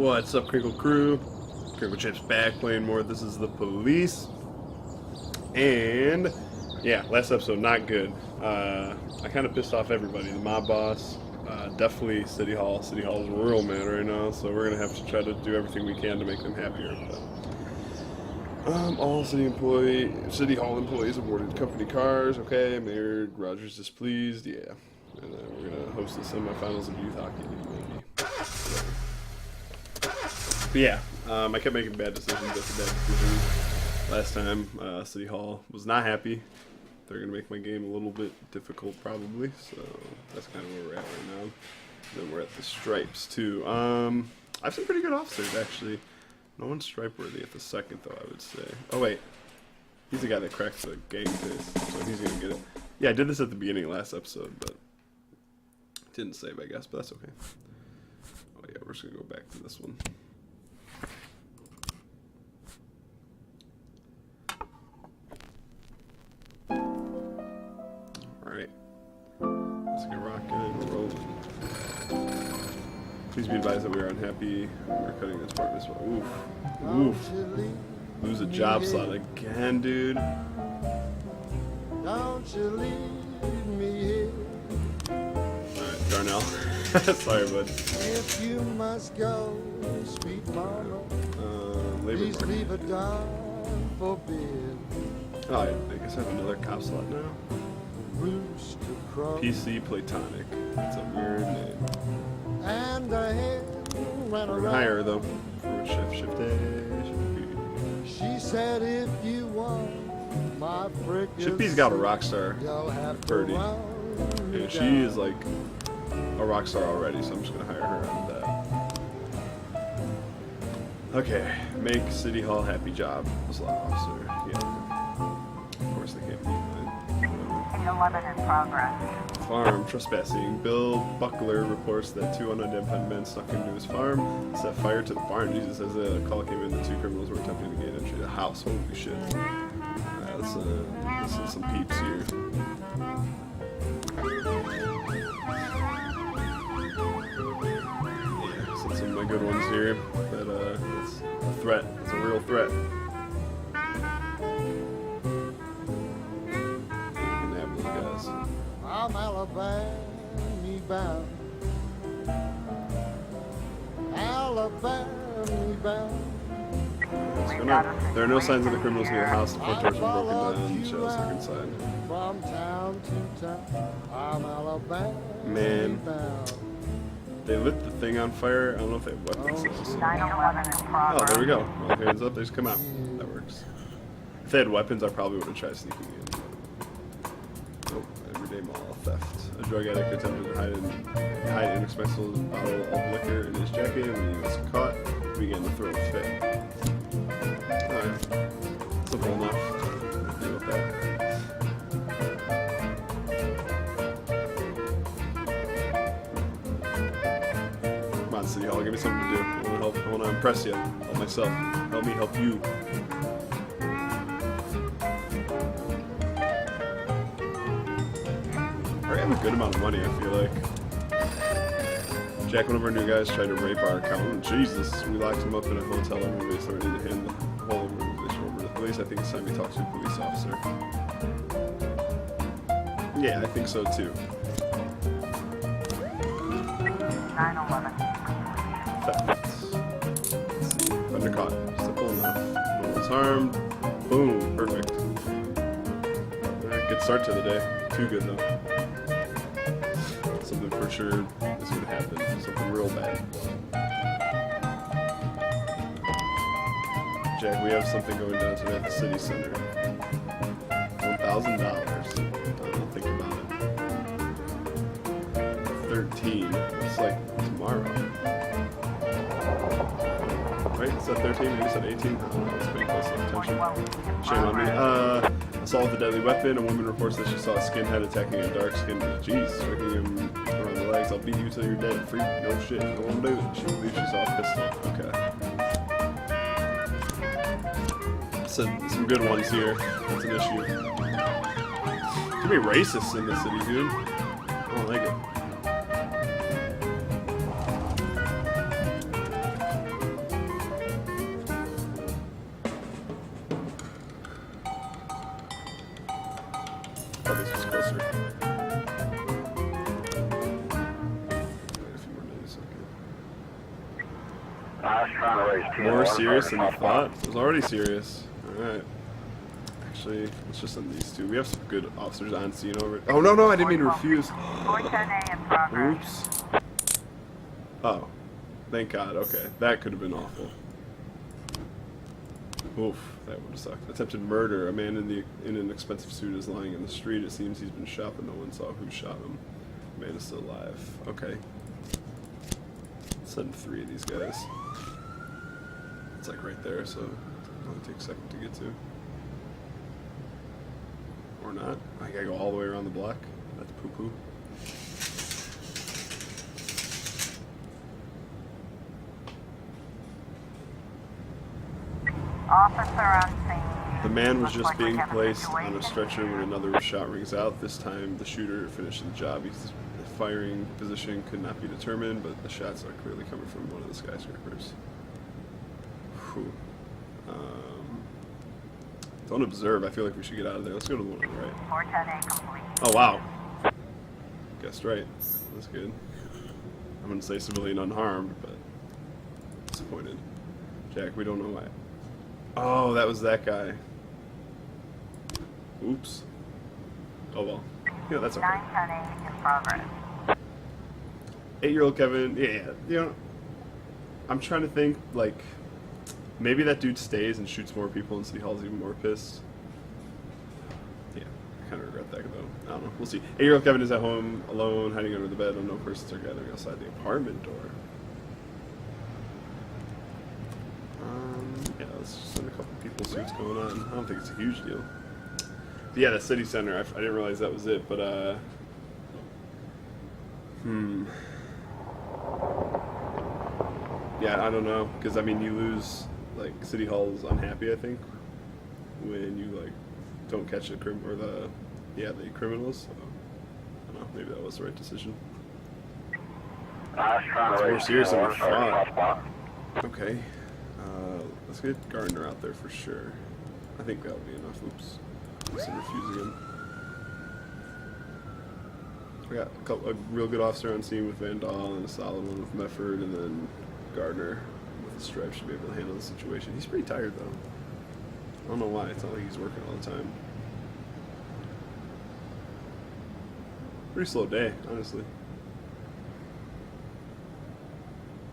What's up, Crinkle crew? CrinkleChips back playing more. This is the police. And yeah, last episode not good. I kind of pissed off everybody. The mob boss, definitely City Hall. City Hall is real mad right now, so we're gonna have to try to do everything we can to make them happier. But, all City Hall employees aboarded company cars. Okay, Mayor Rogers displeased. Yeah, and we're gonna host the semifinals of youth hockey league maybe. But yeah, I kept making bad decisions after bad decisions. Last time, City Hall was not happy. They're going to make my game a little bit difficult probably, so that's kind of where we're at right now. And then we're at the stripes too. I have some pretty good officers actually. No one's stripe worthy at the second though, I would say. Oh wait, he's the guy that cracks the gang case, so he's going to get it. Yeah, I did this at the beginning of last episode, but didn't save I guess, but that's okay. Oh yeah, we're just going to go back to this one. Alright, let's get rocking and rolling. Please be advised that we are unhappy. We're cutting this part this way. Oof. Oof. Lose a job slot again, dude. Alright, Darnell. Sorry, bud. If you must go, sweet mama, labor market. Oh, I guess I have another cop slot now. PC Platonic. That's a weird name. And we're gonna hire her though. For shift A, shift B. She said if you want my Shift B's got a rock star. Birdie. And she is like a rock star already, so I'm just gonna hire her on that. Okay, make City Hall happy job. Slot officer. Yeah. Of course they can't beat mine. 11 in progress. Farm trespassing. Bill Buckler reports that two unidentified men snuck into his farm, set fire to the barn. Jesus, as a call came in, the two criminals were attempting to gain entry to the house. Holy shit. Let's listen to some peeps here. Yeah, so some of my good ones here. That it's a threat. It's a real threat. I'm Alabama bound. Alabama bound. There are no signs of the criminals near the house. The front doors were broken down. Shells are inside. From town to town, I'm Alabama. Man, they lit the thing on fire. I don't know if they have weapons. Oh, there we go. All hands up. They just come out. That works. If they had weapons, I probably would have tried sneaking in. Everyday mall theft. A drug addict attempted to hide an inexpensive bottle of liquor in his jacket, and when he was caught, he began to throw a fit. Alright. Simple enough. Deal with that. Come on, City Hall, give me something to do. I want to impress you. Help myself. Help me help you. I have a good amount of money, I feel like. Jack, one of our new guys, tried to rape our accountant. Jesus, we locked him up in a hotel. Everybody's starting to hand the whole organization over to the police. I think it's time we talk to a police officer. Yeah, I think so too. 911. Theft. Undercaught. Simple enough. No one's harmed. Boom. Perfect. Alright, good start to the day. Too good though. Something for sure is going to happen. Something real bad. Jack, we have something going down today at the city center. $1,000. Don't think about it. 13. It's like tomorrow. Right? Is that 13? Maybe it's at 18? I don't know. It's pretty close to attention. Shame on me. Assault with a deadly weapon. A woman reports that she saw a skinhead attacking a dark-skinned. Jeez, striking him around the legs. I'll beat you till you're dead. Freak. No shit. No one do it. She believes she saw a pistol. Okay. So, some good ones here. That's an issue. Too many racists in the city, dude. I don't like it. thought this was closer. A few more minutes, okay. I was trying to raise 10. More serious than you thought? It was already serious. Alright. Actually, let's just send these two. We have some good officers on scene over. Oh, no, no, I didn't mean to refuse. 410A in progress. Oops. Oh. Thank God. Okay. That could have been awful. Oof. That would have sucked. Attempted murder. A man in an expensive suit is lying in the street. It seems he's been shot, but no one saw who shot him. The man is still alive. Okay. Send 3 of these guys. It's like right there, so it'll only take a second to get to. Or not. I gotta go all the way around the block. That's poo-poo. Officer on scene. The man was Looks just like we being have a placed on a situation. stretcher when another shot rings out. This time, the shooter finished the job. His firing position could not be determined, but the shots are clearly coming from one of the skyscrapers. Whew. Don't observe. I feel like we should get out of there. Let's go to the one on the right. 410A complete. Oh, wow. Guessed right. That's good. I'm going to say civilian unharmed, but disappointed. Jack, we don't know why. Oh, that was that guy. Oops. Oh, well. Yeah, that's okay. 910A in progress. 8-year-old Kevin, yeah, you know, I'm trying to think, like, maybe that dude stays and shoots more people and City Hall's even more pissed. Yeah, I kind of regret that, though. I don't know. We'll see. 8-year-old Kevin is at home, alone, hiding under the bed, and no persons are gathering outside the apartment door. Yeah, let's just send a couple people, see what's going on. I don't think it's a huge deal. But yeah, the city center, I didn't realize that was it, but, yeah, I don't know, because, I mean, you lose, like, City Hall's unhappy, I think, when you, like, don't catch the the criminals, so, I don't know, maybe that was the right decision. I was trying It's to more raise serious 10. than we thought. Spot. Okay, let's get Gardner out there for sure. I think that'll be enough. Oops, let's refuse again. We got a real good officer on scene with Van Dahl and a solid one with Mefford, and then Gardner with a stripe should be able to handle the situation. He's pretty tired though. I don't know why. It's not like he's working all the time. Pretty slow day, honestly.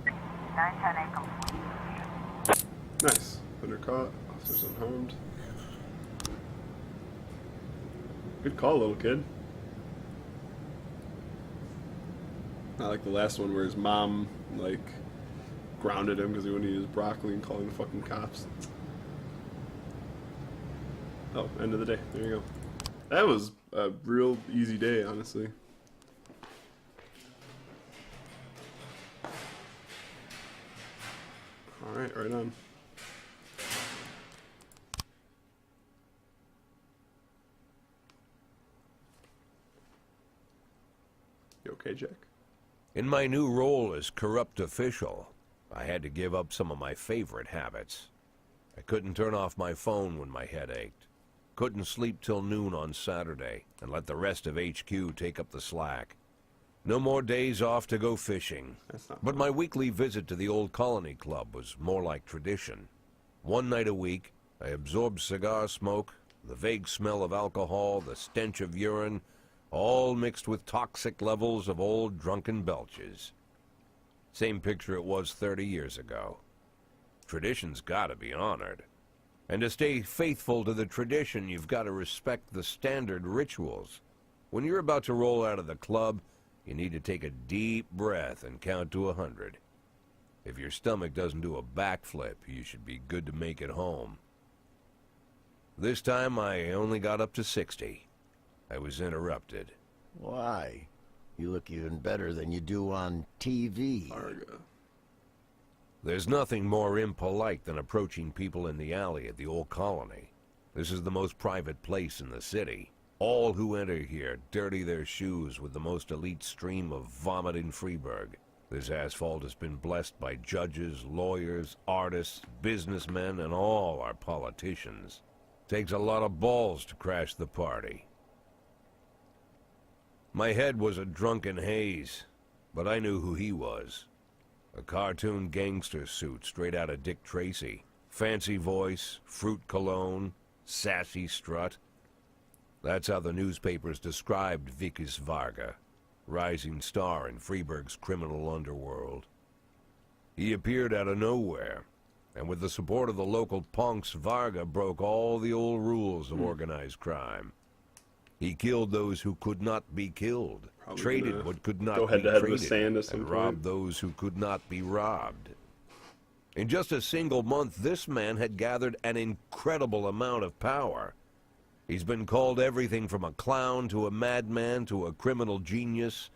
910A complete. Nice. Thunder caught. Officers unharmed. Good call, little kid. Not like the last one where his mom, like, grounded him because he wouldn't eat his broccoli and calling the fucking cops. Oh, end of the day. There you go. That was a real easy day, honestly. Alright, right on. You okay, Jack? In my new role as corrupt official, I had to give up some of my favorite habits. I couldn't turn off my phone when my head ached. Couldn't sleep till noon on Saturday and let the rest of HQ take up the slack. No more days off to go fishing. But my weekly visit to the old Colony Club was more like tradition. One night a week, I absorbed cigar smoke, the vague smell of alcohol, the stench of urine, all mixed with toxic levels of old drunken belches. Same picture it was 30 years ago. Tradition's gotta be honored. And to stay faithful to the tradition, you've got to respect the standard rituals. When you're about to roll out of the club, you need to take a deep breath and count to 100. If your stomach doesn't do a backflip, you should be good to make it home. This time, I only got up to 60. I was interrupted. Why? You look even better than you do on TV. Arga. There's nothing more impolite than approaching people in the alley at the old Colony. This is the most private place in the city. All who enter here dirty their shoes with the most elite stream of vomit in Freeburg. This asphalt has been blessed by judges, lawyers, artists, businessmen, and all our politicians. Takes a lot of balls to crash the party. My head was a drunken haze, but I knew who he was. A cartoon gangster suit straight out of Dick Tracy. Fancy voice, fruit cologne, sassy strut. That's how the newspapers described Vikas Varga, rising star in Freeburg's criminal underworld. He appeared out of nowhere, and with the support of the local punks, Varga broke all the old rules of organized crime. He killed those who could not be killed, Probably traded what could not go be head-to-head with traded, Sand at some and point. robbed those who could not be robbed. In just a single month, this man had gathered an incredible amount of power. He's been called everything from a clown to a madman to a criminal genius,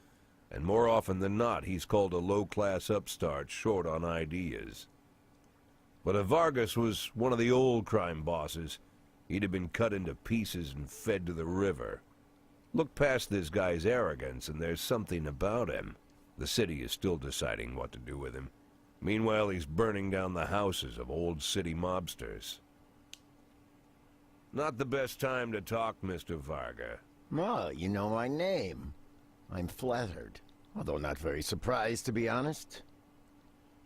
and more often than not, he's called a low-class upstart short on ideas. But if Vargas was one of the old crime bosses, he'd have been cut into pieces and fed to the river. Look past this guy's arrogance, and there's something about him. The city is still deciding what to do with him. Meanwhile, he's burning down the houses of old city mobsters. Not the best time to talk, Mr. Varga. Oh, you know my name. I'm flattered, although not very surprised, to be honest.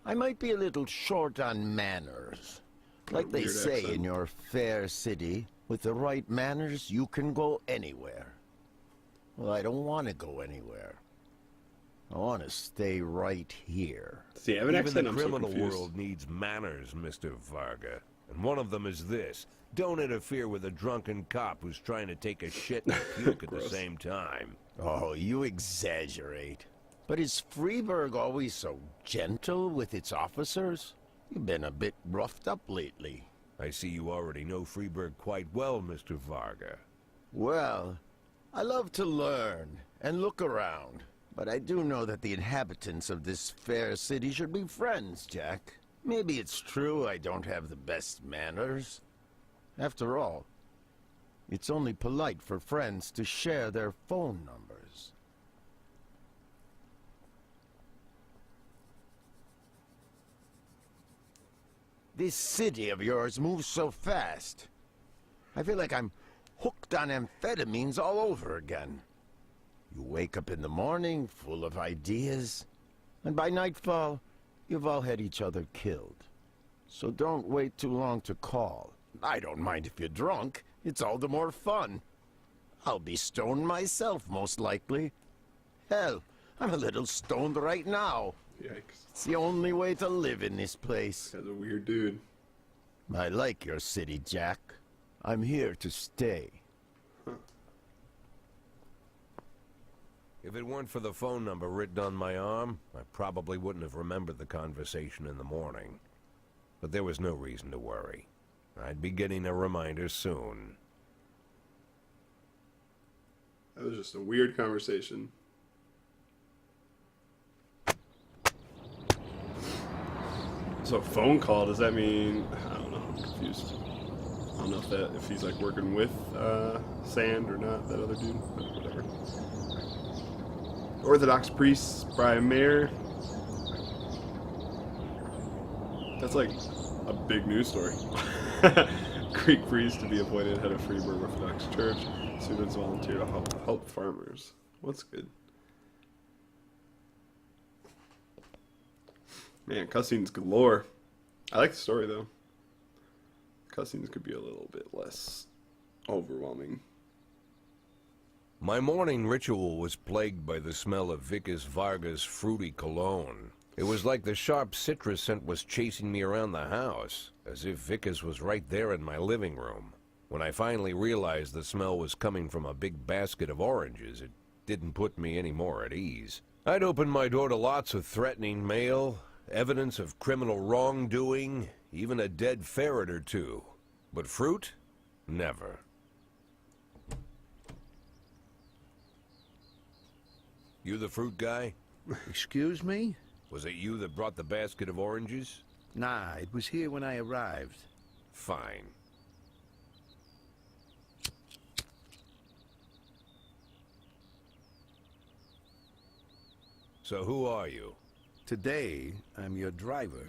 I might be a little short on manners. Like they Weird say accent. in your fair city, with the right manners, you can go anywhere. Well, I don't want to go anywhere. I want to stay right here. Does he have an Even accent? the I'm so criminal confused. world needs manners, Mr. Varga. And one of them is this. Don't interfere with a drunken cop who's trying to take a shit and puke at the Gross. same time. Oh, you exaggerate. But is Freeburg always so gentle with its officers? You've been a bit roughed up lately. I see you already know Freeburg quite well, Mr. Varga. Well, I love to learn and look around. But I do know that the inhabitants of this fair city should be friends, Jack. Maybe it's true I don't have the best manners. After all, it's only polite for friends to share their phone numbers. This city of yours moves so fast. I feel like I'm hooked on amphetamines all over again. You wake up in the morning full of ideas, and by nightfall, you've all had each other killed. So don't wait too long to call. I don't mind if you're drunk. It's all the more fun. I'll be stoned myself, most likely. Hell, I'm a little stoned right now. Yikes. It's the only way to live in this place. This guy's a weird dude. I like your city, Jack. I'm here to stay. If it weren't for the phone number written on my arm, I probably wouldn't have remembered the conversation in the morning. But there was no reason to worry. I'd be getting a reminder soon. That was just a weird conversation. So a phone call, does that mean, I don't know, I'm confused. I don't know if he's like working with Sand or not, that other dude, but whatever. Orthodox priests, Brian Mayer. That's like a big news story. Greek priest to be appointed head of Freeburg Orthodox Church. Students volunteer to help farmers. What's good? Man, cutscenes galore. I like the story though. Cutscenes could be a little bit less overwhelming. My morning ritual was plagued by the smell of Vikas Varga's fruity cologne. It was like the sharp citrus scent was chasing me around the house, as if Vikas was right there in my living room. When I finally realized the smell was coming from a big basket of oranges, it didn't put me any more at ease. I'd opened my door to lots of threatening mail, evidence of criminal wrongdoing, even a dead ferret or two. But fruit? Never. You the fruit guy? Excuse me? Was it you that brought the basket of oranges? Nah, it was here when I arrived. Fine. So who are you? Today, I'm your driver.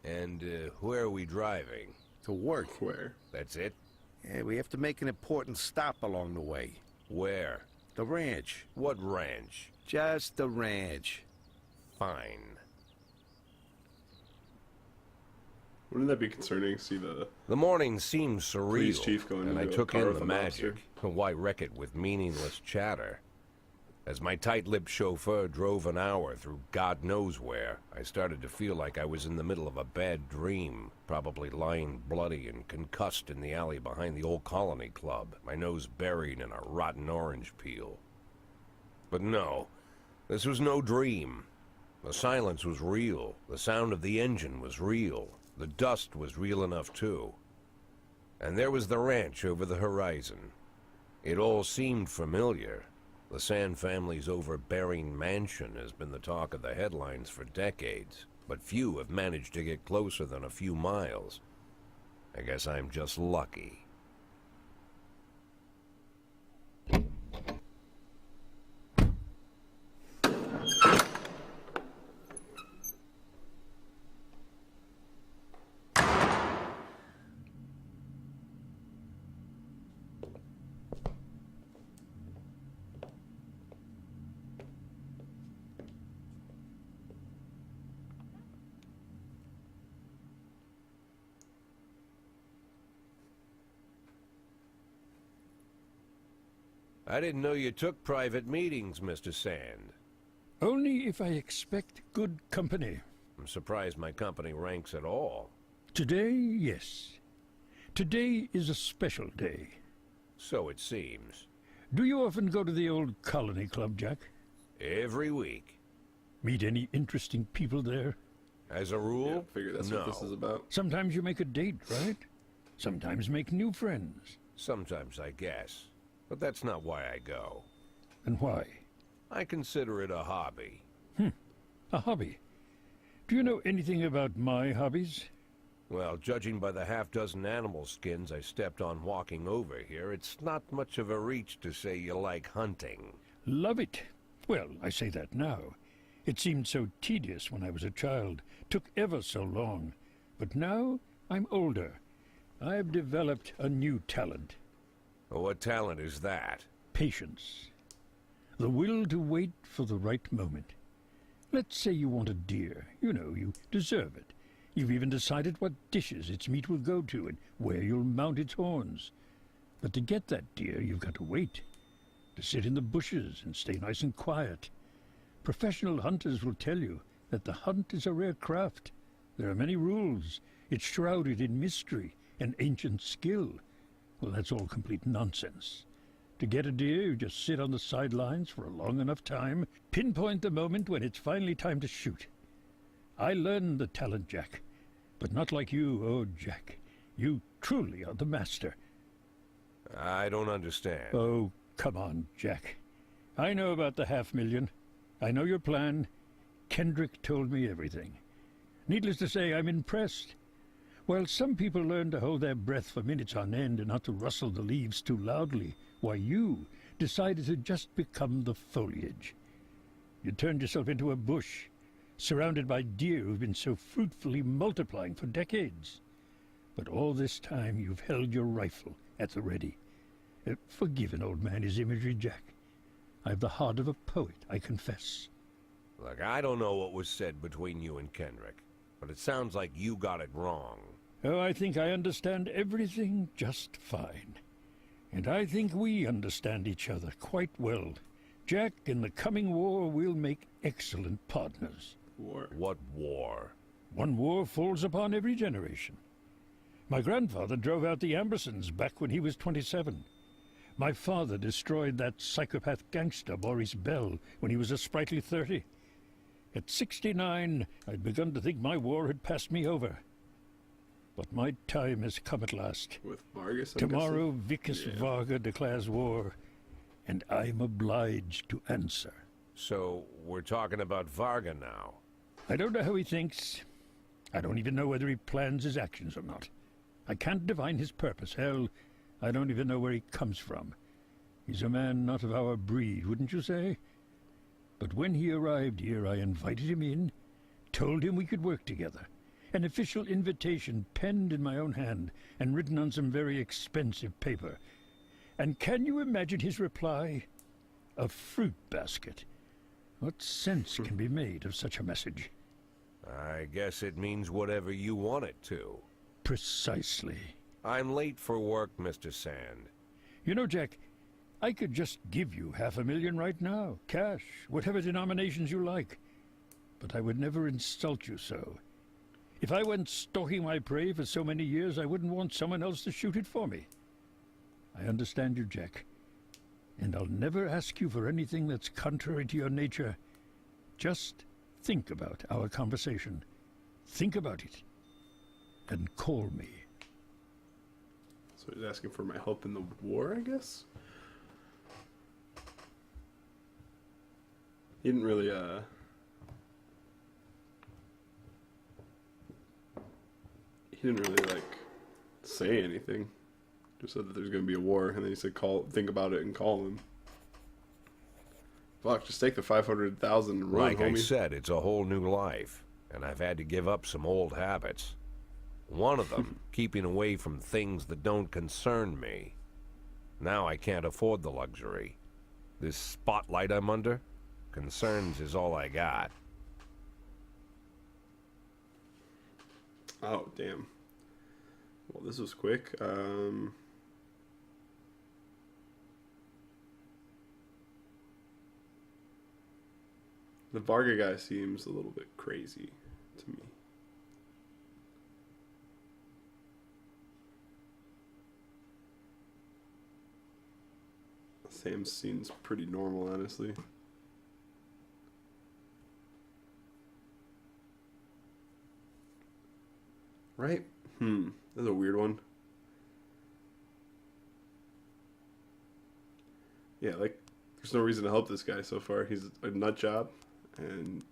And where are we driving? To work. Where? That's it? Yeah, we have to make an important stop along the way. Where? The ranch. What ranch? Just the ranch. Fine. Wouldn't that be concerning? See the The morning seemed surreal, police chief going and I into a took car in with the a magic. Why wreck it with meaningless chatter? As my tight-lipped chauffeur drove an hour through God knows where, I started to feel like I was in the middle of a bad dream, probably lying bloody and concussed in the alley behind the old Colony Club, my nose buried in a rotten orange peel. But no, this was no dream. The silence was real. The sound of the engine was real. The dust was real enough, too. And there was the ranch over the horizon. It all seemed familiar. The Sand family's overbearing mansion has been the talk of the headlines for decades, but few have managed to get closer than a few miles. I guess I'm just lucky. I didn't know you took private meetings, Mr. Sand. Only if I expect good company. I'm surprised my company ranks at all. Today, yes. Today is a special day. So it seems. Do you often go to the old Colony Club, Jack? Every week. Meet any interesting people there? As a rule, yeah, figure that's no. what this is about. Sometimes you make a date, right? Sometimes make new friends. Sometimes, I guess. But that's not why I go. And why? I consider it a hobby. A hobby. Do you know anything about my hobbies? Well, judging by the half-dozen animal skins I stepped on walking over here, it's not much of a reach to say you like hunting. Love it. Well, I say that now. It seemed so tedious when I was a child. Took ever so long. But now I'm older. I've developed a new talent. What talent is that? Patience. The will to wait for the right moment. Let's say you want a deer. You know, you deserve it. You've even decided what dishes its meat will go to and where you'll mount its horns. But to get that deer, you've got to wait. To sit in the bushes and stay nice and quiet. Professional hunters will tell you that the hunt is a rare craft. There are many rules. It's shrouded in mystery and ancient skill. Well, that's all complete nonsense. To get a deer, you just sit on the sidelines for a long enough time, pinpoint the moment when it's finally time to shoot. I learned the talent, Jack. But not like you, oh, Jack. You truly are the master. I don't understand. Oh, come on, Jack. I know about the 500,000. I know your plan. Kendrick told me everything. Needless to say, I'm impressed. While some people learn to hold their breath for minutes on end and not to rustle the leaves too loudly, why you decided to just become the foliage. You turned yourself into a bush, surrounded by deer who've been so fruitfully multiplying for decades. But all this time you've held your rifle at the ready. Forgive an old man his imagery, Jack. I've the heart of a poet, I confess. Look, I don't know what was said between you and Kendrick, but it sounds like you got it wrong. Oh, I think I understand everything just fine. And I think we understand each other quite well. Jack, in the coming war, we'll make excellent partners. War. What war? One war falls upon every generation. My grandfather drove out the Ambersons back when he was 27. My father destroyed that psychopath gangster, Maurice Bell, when he was a sprightly 30. At 69, I'd begun to think my war had passed me over. But my time has come at last. With Vargas, I'm Tomorrow, guessing? Vicus Yeah. Varga declares war, and I'm obliged to answer. So, we're talking about Varga now. I don't know how he thinks. I don't even know whether he plans his actions or not. I can't divine his purpose. Hell, I don't even know where he comes from. He's a man not of our breed, wouldn't you say? But when he arrived here, I invited him in, told him we could work together. An official invitation penned in my own hand and written on some very expensive paper. And can you imagine his reply? A fruit basket. What sense can be made of such a message? I guess it means whatever you want it to. Precisely. I'm late for work, Mr. Sand. You know, Jack, I could just give you $500,000 right now. Cash, whatever denominations you like. But I would never insult you so. If I went stalking my prey for so many years, I wouldn't want someone else to shoot it for me. I understand you, Jack. And I'll never ask you for anything that's contrary to your nature. Just think about our conversation. Think about it. And call me. So he's asking for my help in the war, I guess? He didn't really, like, say anything. Just said that there's gonna be a war, and then he said, think about it and call him. Fuck, just take the 500,000 and run, Like I homie. said, it's a whole new life, and I've had to give up some old habits. One of them, keeping away from things that don't concern me. Now I can't afford the luxury. This spotlight I'm under, concerns is all I got. Oh, damn. Well, this was quick. The Varga guy seems a little bit crazy to me. Sam seems pretty normal, honestly. Right? That's a weird one. Yeah, like, there's no reason to help this guy so far. He's a nut job, and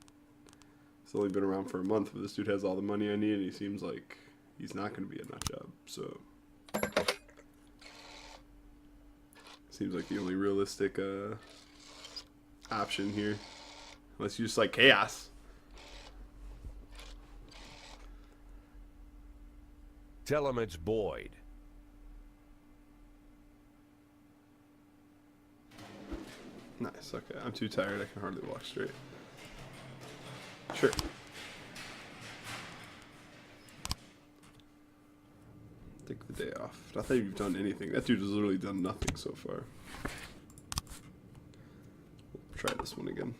he's only been around for a month, but this dude has all the money I need, and he seems like he's not going to be a nut job, so... Seems like the only realistic option here. Unless you just like chaos. Tell him it's Boyd. Nice, okay. I'm too tired, I can hardly walk straight. Sure. Take the day off. Not that you've done anything. That dude has literally done nothing so far. Try this one again.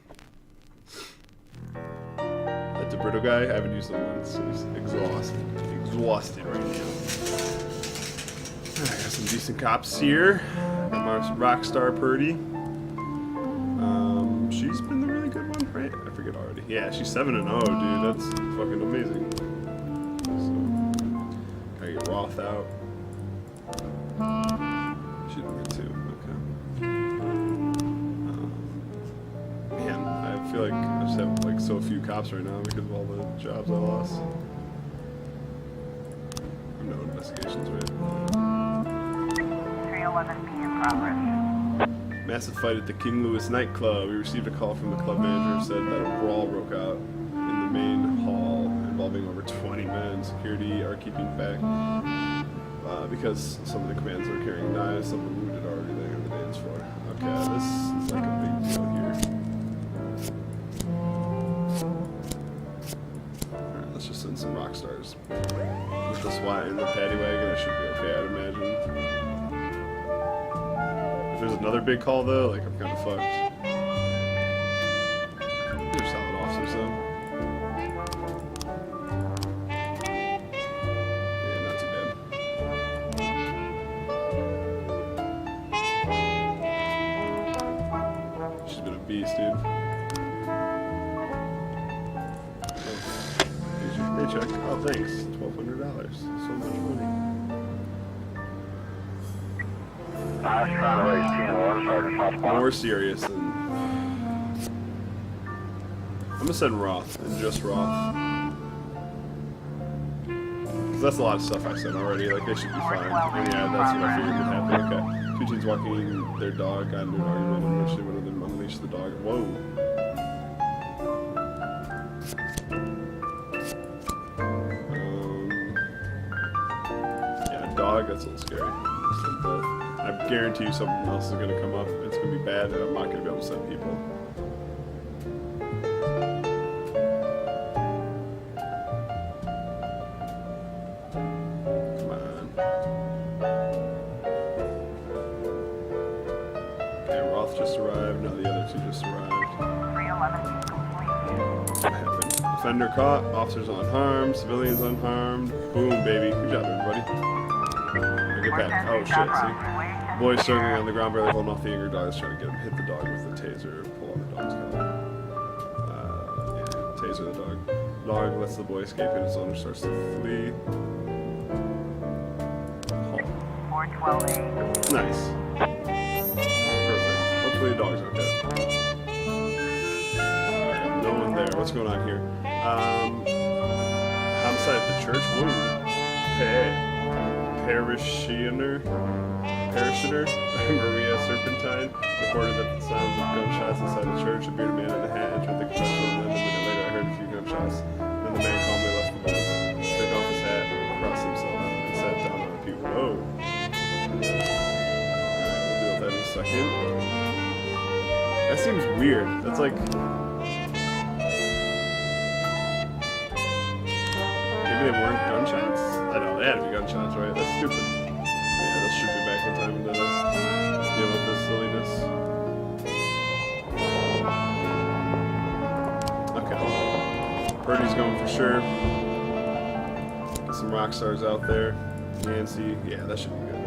That DeBrito guy, I haven't used him once. He's exhausted. Exhausted right now. Alright, got some decent cops here. Got my Rockstar Purdy. She's been the really good one, right? I forget already. Yeah, she's 7-0, dude. That's fucking amazing. So, gotta get Roth out. She did good too. Okay. Man, I feel like I just have like so few cops right now because of all the jobs I lost. No investigations, right? 311B in progress. Massive fight at the King Louis nightclub. We received a call from the club manager who said that a brawl broke out in the main hall involving over 20 men. Security are keeping back because some of the commands are carrying knives. Some of the wounded are already laying on the dance floor. Okay, this is like a big deal here. Alright, let's just send some rock stars. With the SWAT in the paddy wagon, it should be okay, I'd imagine. If there's another big call though, like I'm kind of fucked. They're solid officers though. Yeah, not too bad. She's been a beast, dude. Oh, here's your paycheck. Oh, thanks. $1,200. So much money. I was trying to raise 10-1, Sergeant Southpaw. More serious than... I'm gonna send Roth, and just Roth. Because that's a lot of stuff I sent already, like they should be fine. And yeah, that's what I figured would happen. Okay. Two teens walking their dog, got into an argument, and eventually one of them unleashed the dog. Whoa. Yeah, dog, that's a little scary. lost them both. I guarantee you something else is gonna come up. It's gonna be bad, and I'm not gonna be able to send people. Come on. Okay, Roth just arrived. Now the other two just arrived. 311 is complete. What happened? Offender caught. Officers unharmed. Civilians unharmed. Boom, baby. Good job, everybody. Now get back. Oh shit! See. Boy struggling on the ground, barely holding off the angry dog. Is trying to get him. Hit the dog with the taser. Pull on the dog's collar. Yeah, taser the dog. Dog lets the boy escape, and his owner starts to flee. Halt. 412A. Nice. Perfect. Hopefully the dog's okay. Alright, no one there. What's going on here? Homicide at the church. Whoa. Parishioner Maria Serpentine reported that the sounds of gunshots inside the church. A bearded man in a hat entered the confessional, and then a minute later I heard a few gunshots. Then the man calmly left the room, took off his hat, crossed himself, and sat down on a pew. Whoa. Alright, we'll deal with that in a second. That seems weird. That's like... Maybe they weren't gunshots? I know, they had to be gunshots, right? That's stupid. Yeah, let's shoot me back in time to deal with this silliness. Okay. Birdie's going for sure. Get some rock stars out there. Nancy, yeah, that should be good.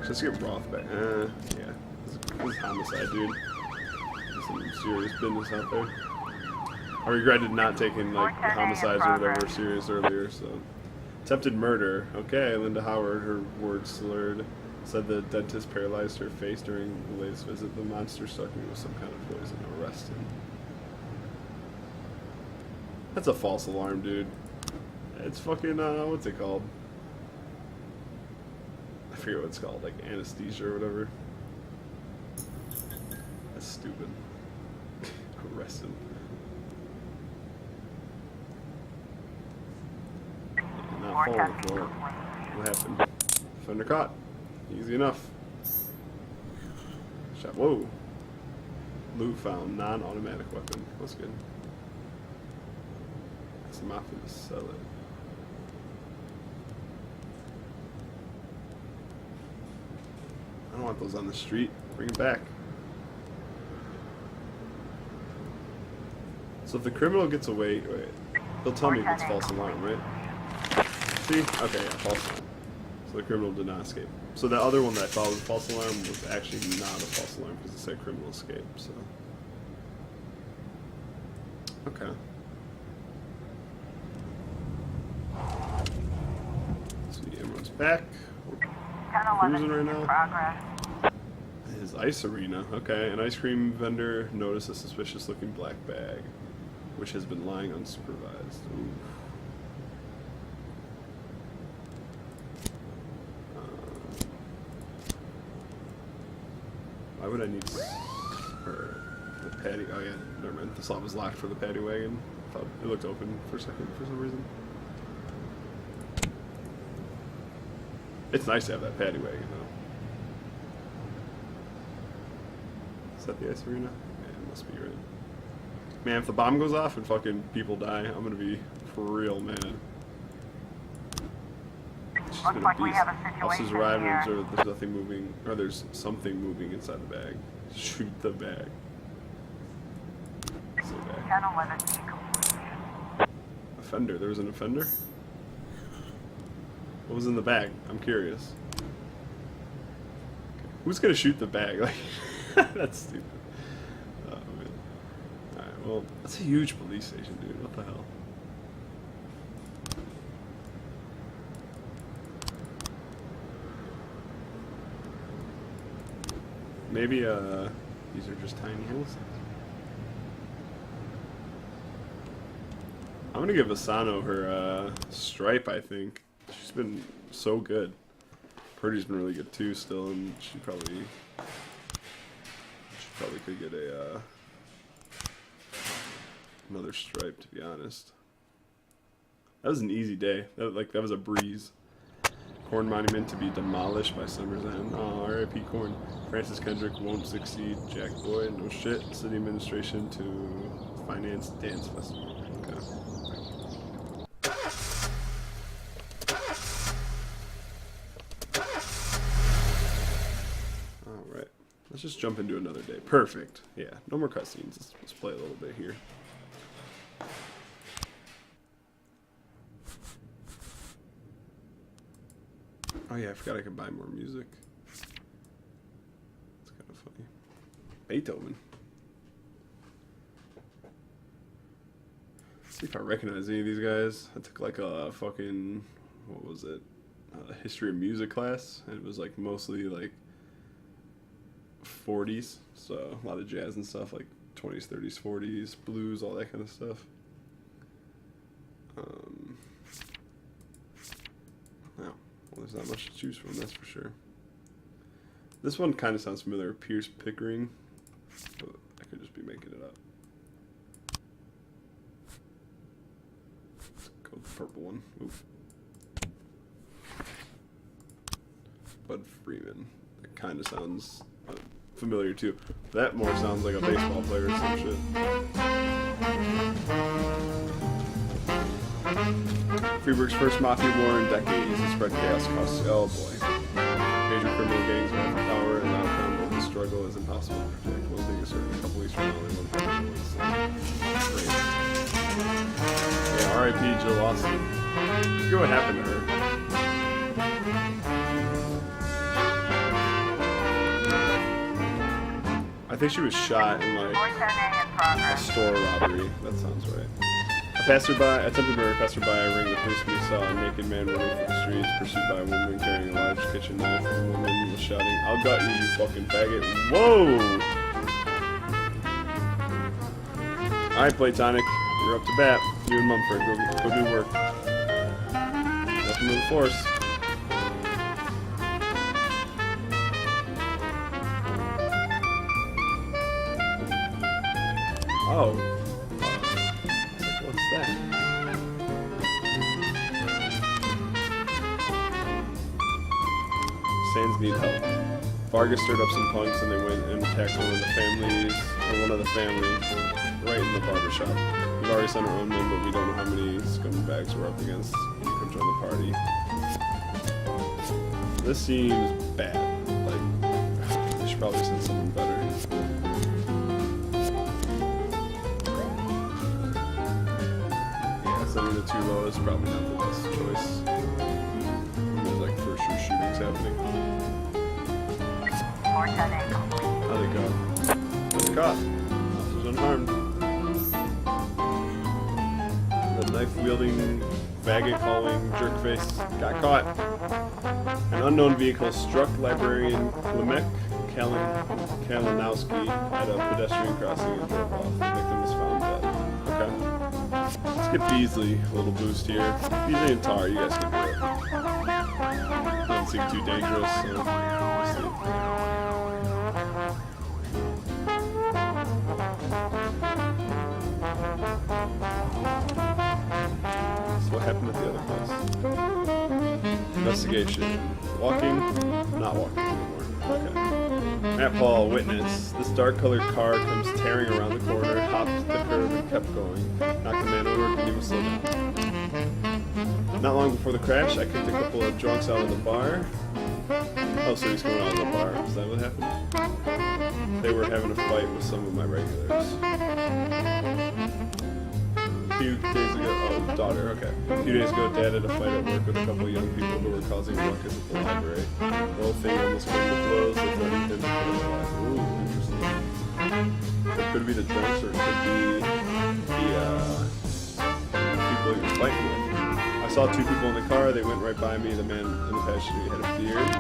Let's get Roth back. Yeah. This is homicide, dude. There's some serious business out there. I regretted not taking like homicides or whatever serious earlier, so. Attempted murder. Okay, Linda Howard, her words slurred, said the dentist paralyzed her face during the latest visit. The monster struck me with some kind of poison. Arrest him. That's a false alarm, dude. It's fucking, what's it called? I forget what it's called, like anesthesia or whatever. That's stupid. Arrest him. Not falling for it. What happened? Offender caught. Easy enough. Shot. Whoa. Loot found. Non-automatic weapon. That's good. Some option to sell it. I don't want those on the street. Bring it back. So if the criminal gets away, wait, they'll tell me if it's false alarm, right? See? Okay, yeah, false alarm. So the criminal did not escape. So the other one that I thought was a false alarm was actually not a false alarm because it said criminal escape, so. Okay. See, everyone's back. We're cruising right now. Progress. His ice arena. Okay, an ice cream vendor noticed a suspicious looking black bag, which has been lying unsupervised. Ooh. Why would I need for the paddy? Oh yeah, never mind. The slot was locked for the paddy wagon. I thought it looked open for a second for some reason. It's nice to have that paddy wagon though. Is that the ice arena? Yeah, it must be right. Man, if the bomb goes off and fucking people die, I'm gonna be for real mad. Looks like we have a situation Officers arrive and here. observe that there's nothing moving, or there's something moving inside the bag. Shoot the bag. So bad. 1011 is complete. Offender. There was an offender? What was in the bag? I'm curious. Okay. Who's gonna shoot the bag? Like, that's stupid. Oh man. Alright, well, that's a huge police station, dude. What the hell? Maybe, these are just tiny houses. I'm gonna give Asano her, stripe, I think. She's been so good. Purdy's been really good too still, and she probably could get a, another stripe, to be honest. That was an easy day. That was a breeze. Corn monument to be demolished by summer's end. Oh, R.I.P. Corn. Francis Kendrick won't succeed. Jack Boy, no shit. City administration to finance dance festival. Okay. Alright. Let's just jump into another day. Perfect. Yeah, no more cutscenes. Let's play a little bit here. Oh yeah, I forgot I could buy more music. It's kind of funny. Beethoven. Let's see if I recognize any of these guys. I took like a fucking, what was it? History of music class, and it was like mostly like 40s, so a lot of jazz and stuff, like 20s, 30s, 40s, blues, all that kind of stuff. Well, there's not much to choose from, that's for sure. This one kind of sounds familiar, Pierce Pickering, but I could just be making it up. Let's go with the purple one. Oof. Bud Freeman. That kind of sounds familiar too. That more sounds like a baseball player or some shit. Freeburg's first mafia war in decades has spread chaos across. Oh boy. Major criminal gangs are after power, and the outcome of the struggle is impossible to predict. One thing is certain, a couple weeks from now, they won't find great. Yeah, R.I.P. Jill Austin. Let's go what happened to her. I think she was shot in like a store robbery. That sounds right. A attempted murder, a passerby rang the police when he saw a naked man running through the streets, pursued by a woman carrying a large kitchen knife. The woman was shouting, "I'll gut you, you fucking faggot." Whoa! Alright, Platonic, you're up to bat. You and Mumford, go do work. Welcome to the force. Oh. What's that? Sands need help. Vargas stirred up some punks and they went and attacked one of the families right in the barber shop. We've already sent our own men, but we don't know how many scumbags we're up against. You can join the party. This seems bad. Like, they should probably send someone better. Sending the too low is probably not the best choice. There's like first year shootings happening. How'd it go? Was caught. Officers unharmed. The knife wielding, faggot calling jerkface got caught. An unknown vehicle struck librarian Klemek Kalinowski at a pedestrian crossing and drove off. The victim was found dead. Okay. Let's get Beasley a little boost here. Beasley and Tar, you guys can do it. Doesn't seem too dangerous, so we'll see. So what happened at the other place? Investigation. Walking? Not walking anymore. Okay. Matt Paul, witness. This dark-colored car comes tearing around the corner, hopped the curb, and kept going. Knocked the man over, and he was slow down. Not long before the crash, I kicked a couple of drunks out of the bar. Oh, so he's going out of the bar. Is that what happened? They were having a fight with some of my regulars. A few days ago, oh, daughter, okay. A few days ago, Dad had a fight at work with a couple of young people who were causing ruckus at the library. The whole thing almost came to blows. They threatened him to kill him alive. Ooh, interesting. It could be the drunks, or it could be the people he was fighting with. I saw two people in the car. They went right by me. The man in the passenger had a beard.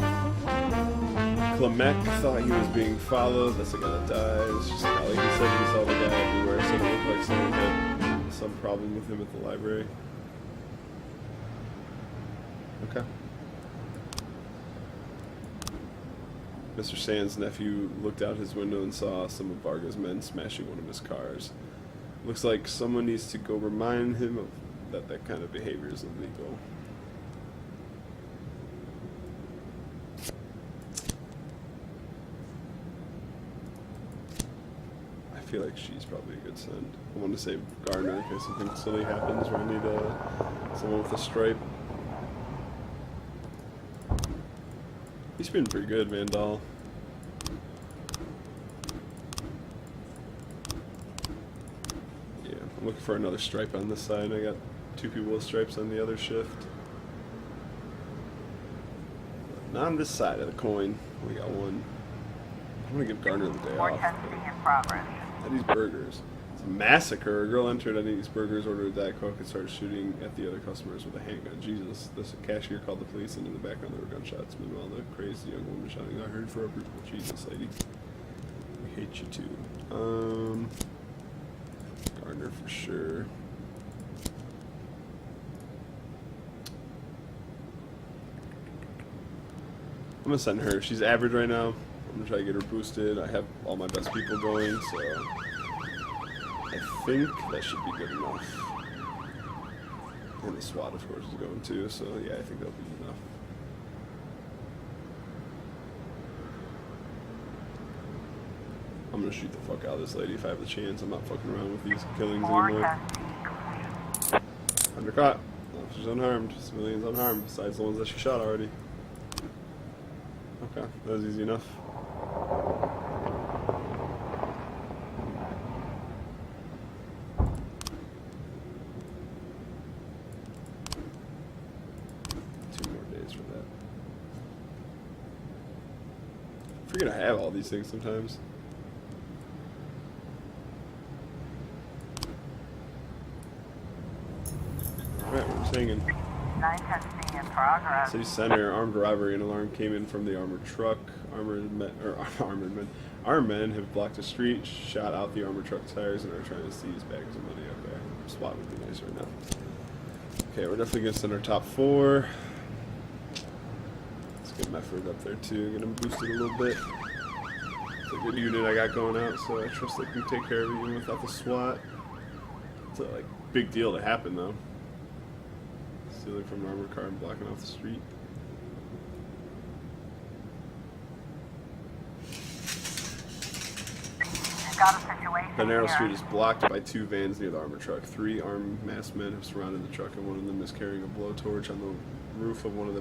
Klemek thought he was being followed. That's the guy that died. It's just how he said he saw the guy everywhere. Said it looked like someone had some problem with him at the library. Okay. Mr. Sand's nephew looked out his window and saw some of Varga's men smashing one of his cars. Looks like someone needs to go remind him of that kind of behavior is illegal. feel like she's probably a good send. I want to say Gardner in case something silly happens where I need someone with a stripe. He's been pretty good, Vandal. Yeah, I'm looking for another stripe on this side. I got 2 people with stripes on the other shift. But not on this side of the coin. We got one. I'm gonna give Gardner the day off. 410C in progress. At these burgers. It's a massacre. A girl entered any of these burgers, ordered a Diet Coke, and started shooting at the other customers with a handgun. Jesus. This cashier called the police, and in the background there were gunshots. Meanwhile, the crazy young woman shouting, "I heard for a people." Jesus, lady. We hate you too. Gardner for sure. I'm gonna send her. She's average right now. I'm gonna try to get her boosted. I have all my best people going, so I think that should be good enough. And the SWAT, of course, is going too, so yeah, I think that'll be enough. I'm gonna shoot the fuck out of this lady if I have the chance. I'm not fucking around with these killings anymore. 410C complete. Undercaught. Officers unharmed. Civilians unharmed, besides the ones that she shot already. Okay, that was easy enough. I forget I have all these things sometimes. Alright, we're just hanging. 910C in progress. City Center, armed robbery. An alarm came in from the armored truck. Armed men have blocked the street, shot out the armored truck tires, and are trying to seize bags of money. Okay, SWAT would be nice right now. Okay, we're definitely gonna send our top 4. Let's get Mefford up there too. Get him boosted a little bit. It's a good unit I got going out, so I trust they can take care of it even without the SWAT. It's a like big deal to happen though. Stealing from an armored car and blocking off the street. Got a situation The narrow here. street is blocked by 2 vans near the armored truck. 3 armed masked men have surrounded the truck, and one of them is carrying a blowtorch. On the roof of one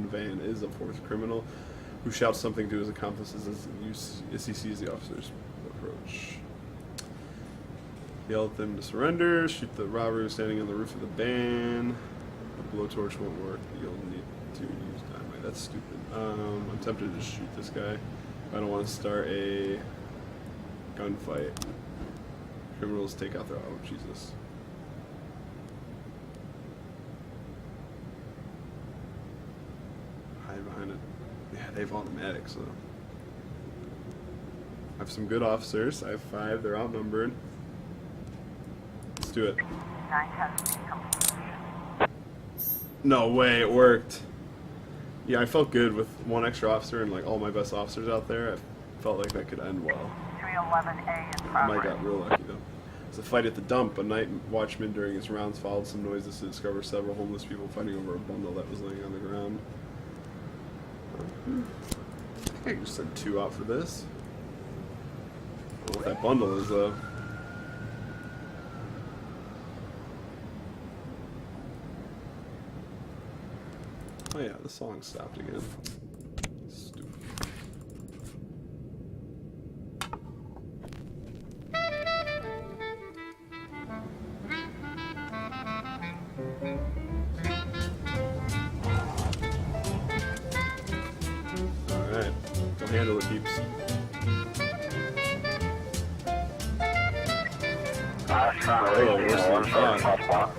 van is a 4th criminal who shouts something to his accomplices as he sees the officers approach. Yell at them to surrender. Shoot the robber who's standing on the roof of the van. The blowtorch won't work. You'll need to use dynamite. That's stupid. I'm tempted to just shoot this guy. I don't want to start a gunfight. Criminals take out their... Oh, Jesus. Hide behind it. Yeah, they have automatics, though. I have some good officers. I have 5. They're outnumbered. Let's do it. 910C complete. No way, it worked. Yeah, I felt good with 1 extra officer and like all my best officers out there. I felt like that could end well. 311A in I might progress. got real lucky though. It's a fight at the dump. A night watchman during his rounds followed some noises to discover several homeless people fighting over a bundle that was laying on the ground. I think I just sent 2 out for this. I don't know what that bundle is though. Oh yeah, the song stopped again. Stupid. Alright, go handle it, peeps. Oh, worse than I thought.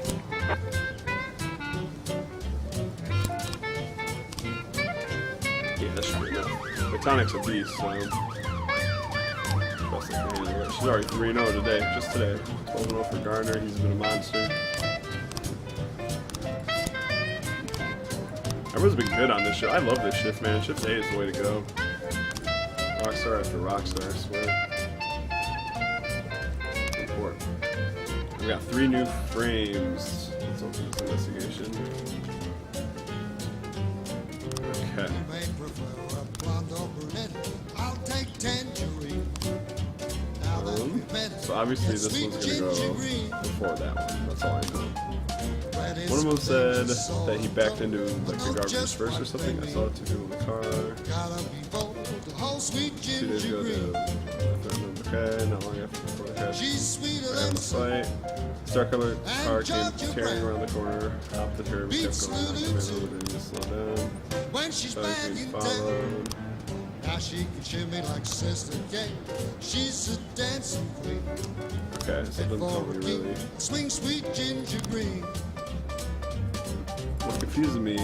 Yeah, that's straight enough. Botanic's a beast, so trust I can handle it. She's already 3-0 today, just today. 12-0 for Gardner, he's been a monster. Everyone's been good on this shift. I love this shift, man. Shift A is the way to go. Rockstar after rockstar, I swear. Report. We got 3 new frames. Let's open this investigation. Okay. may prefer a blonde or brunette. I'll take tangerine. so obviously this one's gonna go before that one. That's all I know. One of them said that he backed into like the garbage first or something. I saw 2 people in the car. 2 days ago, okay, not long after before the crash. They're having a fight. Star colored car came tearing around the corner, off the curb, and kept going. Knocked the man over, then he slowed down. Thought he was being followed. Now she can shimmy like Sister Kate. She's a dancing queen. Okay, so it doesn't tell me really. Swing sweet ginger green. What confuses me.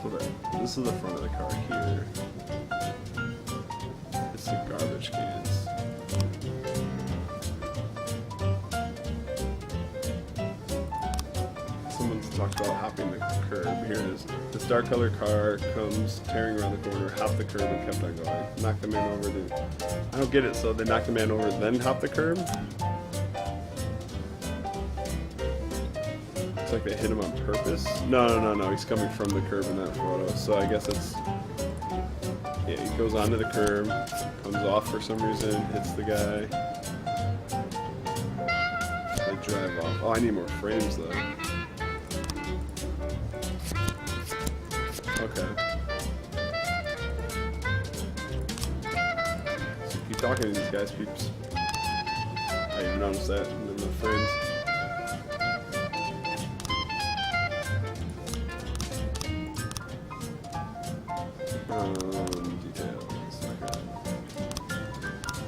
So this is the front of the car here. It's the garbage cans. Someone's talked about hopping the curb. Here it is. This dark colored car comes tearing around the corner, hopped the curb, and kept on going. Knocked the man over. I don't get it. So they knocked the man over, then hopped the curb? Looks like they hit him on purpose. No. He's coming from the curb in that photo. So I guess it's... Yeah, he goes onto the curb, comes off for some reason, hits the guy. They drive off. Oh, I need more frames though. Okay. So keep talking to these guys, peeps. I didn't even notice that in the frames. Details. Okay.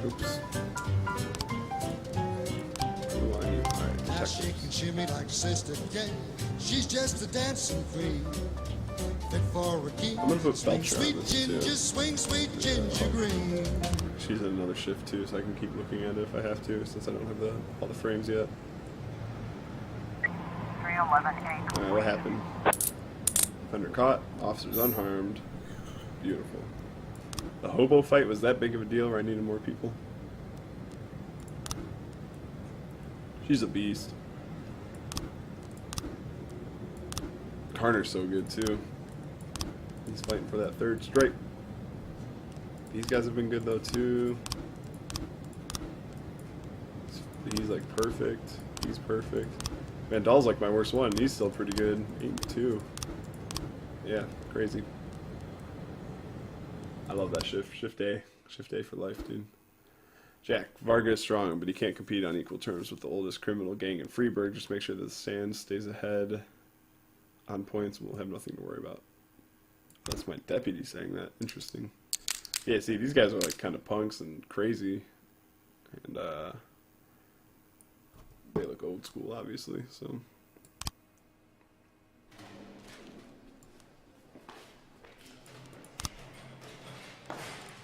Oops. Ooh, I need, alright, Now she can shimmy like Sister Kate. She's just a dancing queen. Fit for a king. I'm gonna put Swing Belcher on sweet this ginger, too. swing sweet ginger green. She's in another shift too, so I can keep looking at it if I have to, since I don't have all the frames yet. 311A. Alright, what happened? Offender caught, officers unharmed. Beautiful. The hobo fight was that big of a deal where I needed more people? She's a beast. Carter's so good too. He's fighting for that 3rd stripe. These guys have been good though too. He's like perfect. He's perfect. Vandal's like my worst one. He's still pretty good. 82. Yeah, crazy. I love that shift. Shift A. Shift A for life, dude. Jack, Varga is strong, but he can't compete on equal terms with the oldest criminal gang in Freeburg. Just make sure that the Sands stays ahead on points and we'll have nothing to worry about. That's my deputy saying that. Interesting. Yeah, see, these guys are like kind of punks and crazy. And they look old school, obviously, so...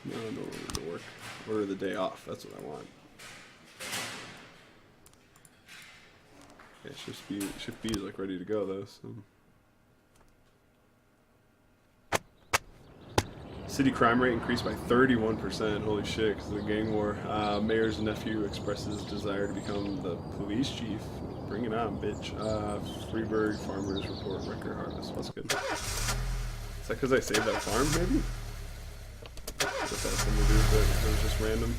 No, I don't want to work. Order the day off. That's what I want. Yeah, shift B is like ready to go though. So. City crime rate increased by 31%. Holy shit! Because of the gang war. Mayor's nephew expresses desire to become the police chief. Bring it on, bitch. Freeburg farmers report record harvest. That's good. Is that because I saved that farm? Maybe. If that has something to do with it, it was just random.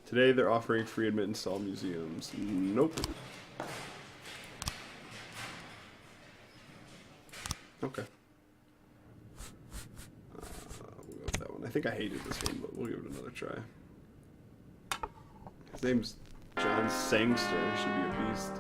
Today they're offering free admittance to all museums. Nope. Okay. We'll go with that one. I think I hated this one, but we'll give it another try. His name's John Sangster. He should be a beast.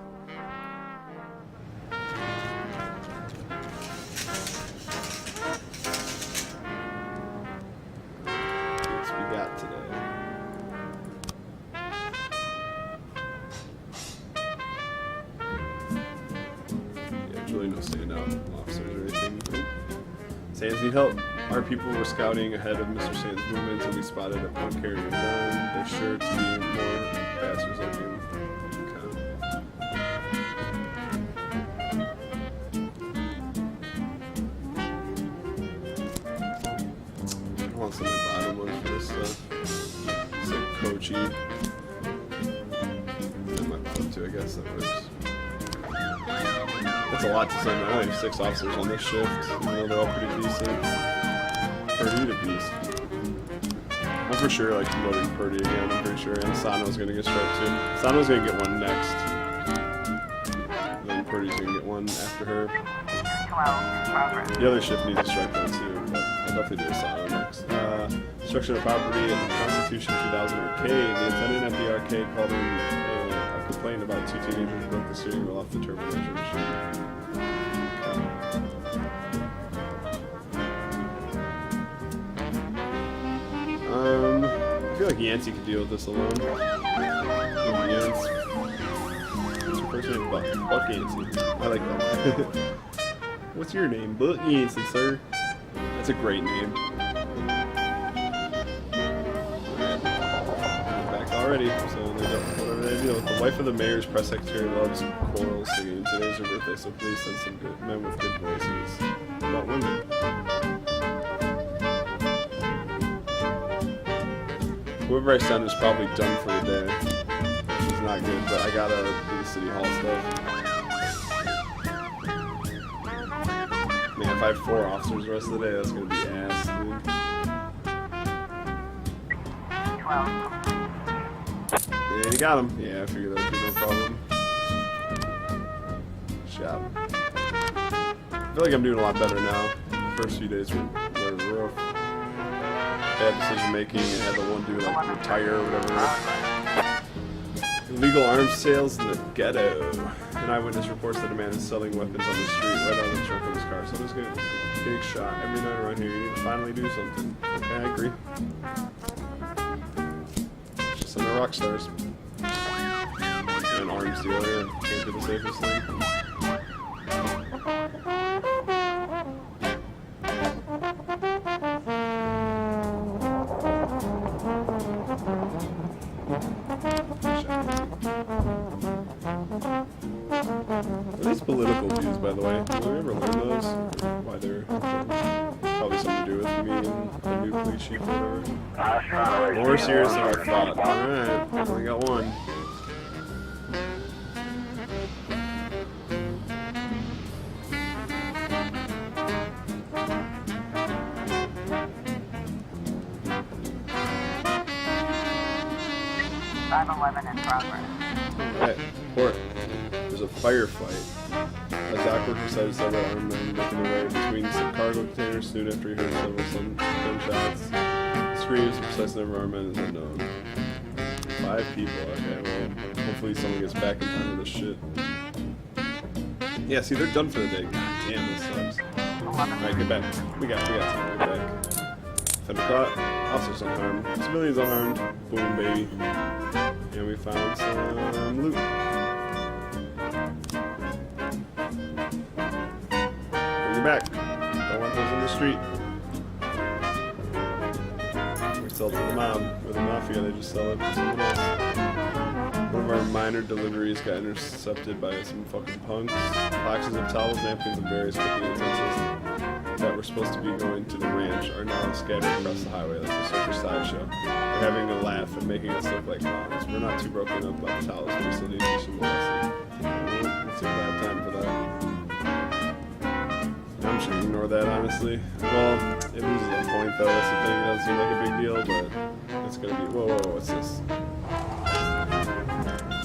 Sands need help. Our people were scouting ahead of Mr. Sands' movements and we spotted a punk carrying a gun. They're sure to be more bastards like him. I want some of the bottom ones for this stuff. It's like Kochi. And my bottom two, I guess that works. That's a lot to send. I only have 6 officers on this shift, even though they're all pretty decent. Or need a beast. I'm for sure like promoting Purdy again, I'm pretty sure, and Sano's gonna get struck too. Sano's gonna get one next. And then Purdy's gonna get one after her. 12 in progress. The other shift needs a strike though too, but I'll definitely do a Sano next. Destruction of property at the Constitution 2000 arcade. The attendant at the arcade called in a complaint about two teenagers broke the steering wheel off the turbo measure machine. I feel like Yancey could deal with this alone. Yancey. What's your first name? Buck Yancey. I like that. What's your name? Buck Yancey, sir. That's a great name. Alright. Back already, so they don't, whatever they do. The wife of the mayor's press secretary loves choral singing. Today's her birthday, so please send some good men with good voices about women. Whoever I send is probably done for the day, which is not good, but I gotta do the city hall stuff. Man, if I have 4 officers the rest of the day, that's gonna be ass, dude. 12 Yeah, you got him. Yeah, I figured that would be no problem. Shot. I feel like I'm doing a lot better now. The first few days were rough. Bad decision making, and had the one dude like retire or whatever. Illegal arms sales in the ghetto. An eyewitness reports that a man is selling weapons on the street right out of the trunk of his car. Someone's getting shot every night around here. You need to finally do something. Okay, I agree. Just some rock stars. And an arms dealer. Yeah. Can't do the safest thing. Are these political views, by the way? Did we ever learn those? Or why they're probably something to do with me and the new police chief or whatever. More serious than I thought. Alright, only got one. in progress. Alright, report. There's a firefight. A dock worker sighted several armed men making their way between some cargo containers soon after he heard several gunshots. Screams, the precise number of armed men is unknown. 5 people, okay, well, hopefully someone gets back in time with this shit. Yeah, see, they're done for the day. God damn, this sucks. Alright, get back. We got time, get back. Fender caught, officers unharmed, civilians unharmed, boom, baby. And we found some loot. Bring it back. Don't want those in the street. We sell to the mob, or the mafia, they just sell it to someone else. One of our minor deliveries got intercepted by some fucking punks. Boxes of towels, napkins, and various cooking utensils that were supposed to be going to the ranch are now scattered across the highway like a circus sideshow. They're having a laugh and making us look like clowns. We're not too broken up about the towels, but we still need to do some more lesson. Let's see if I have time for that. I'm just gonna ignore that, honestly. Well, it loses a point though, that's the thing. It doesn't seem like a big deal, but it's gonna be, whoa, what's this?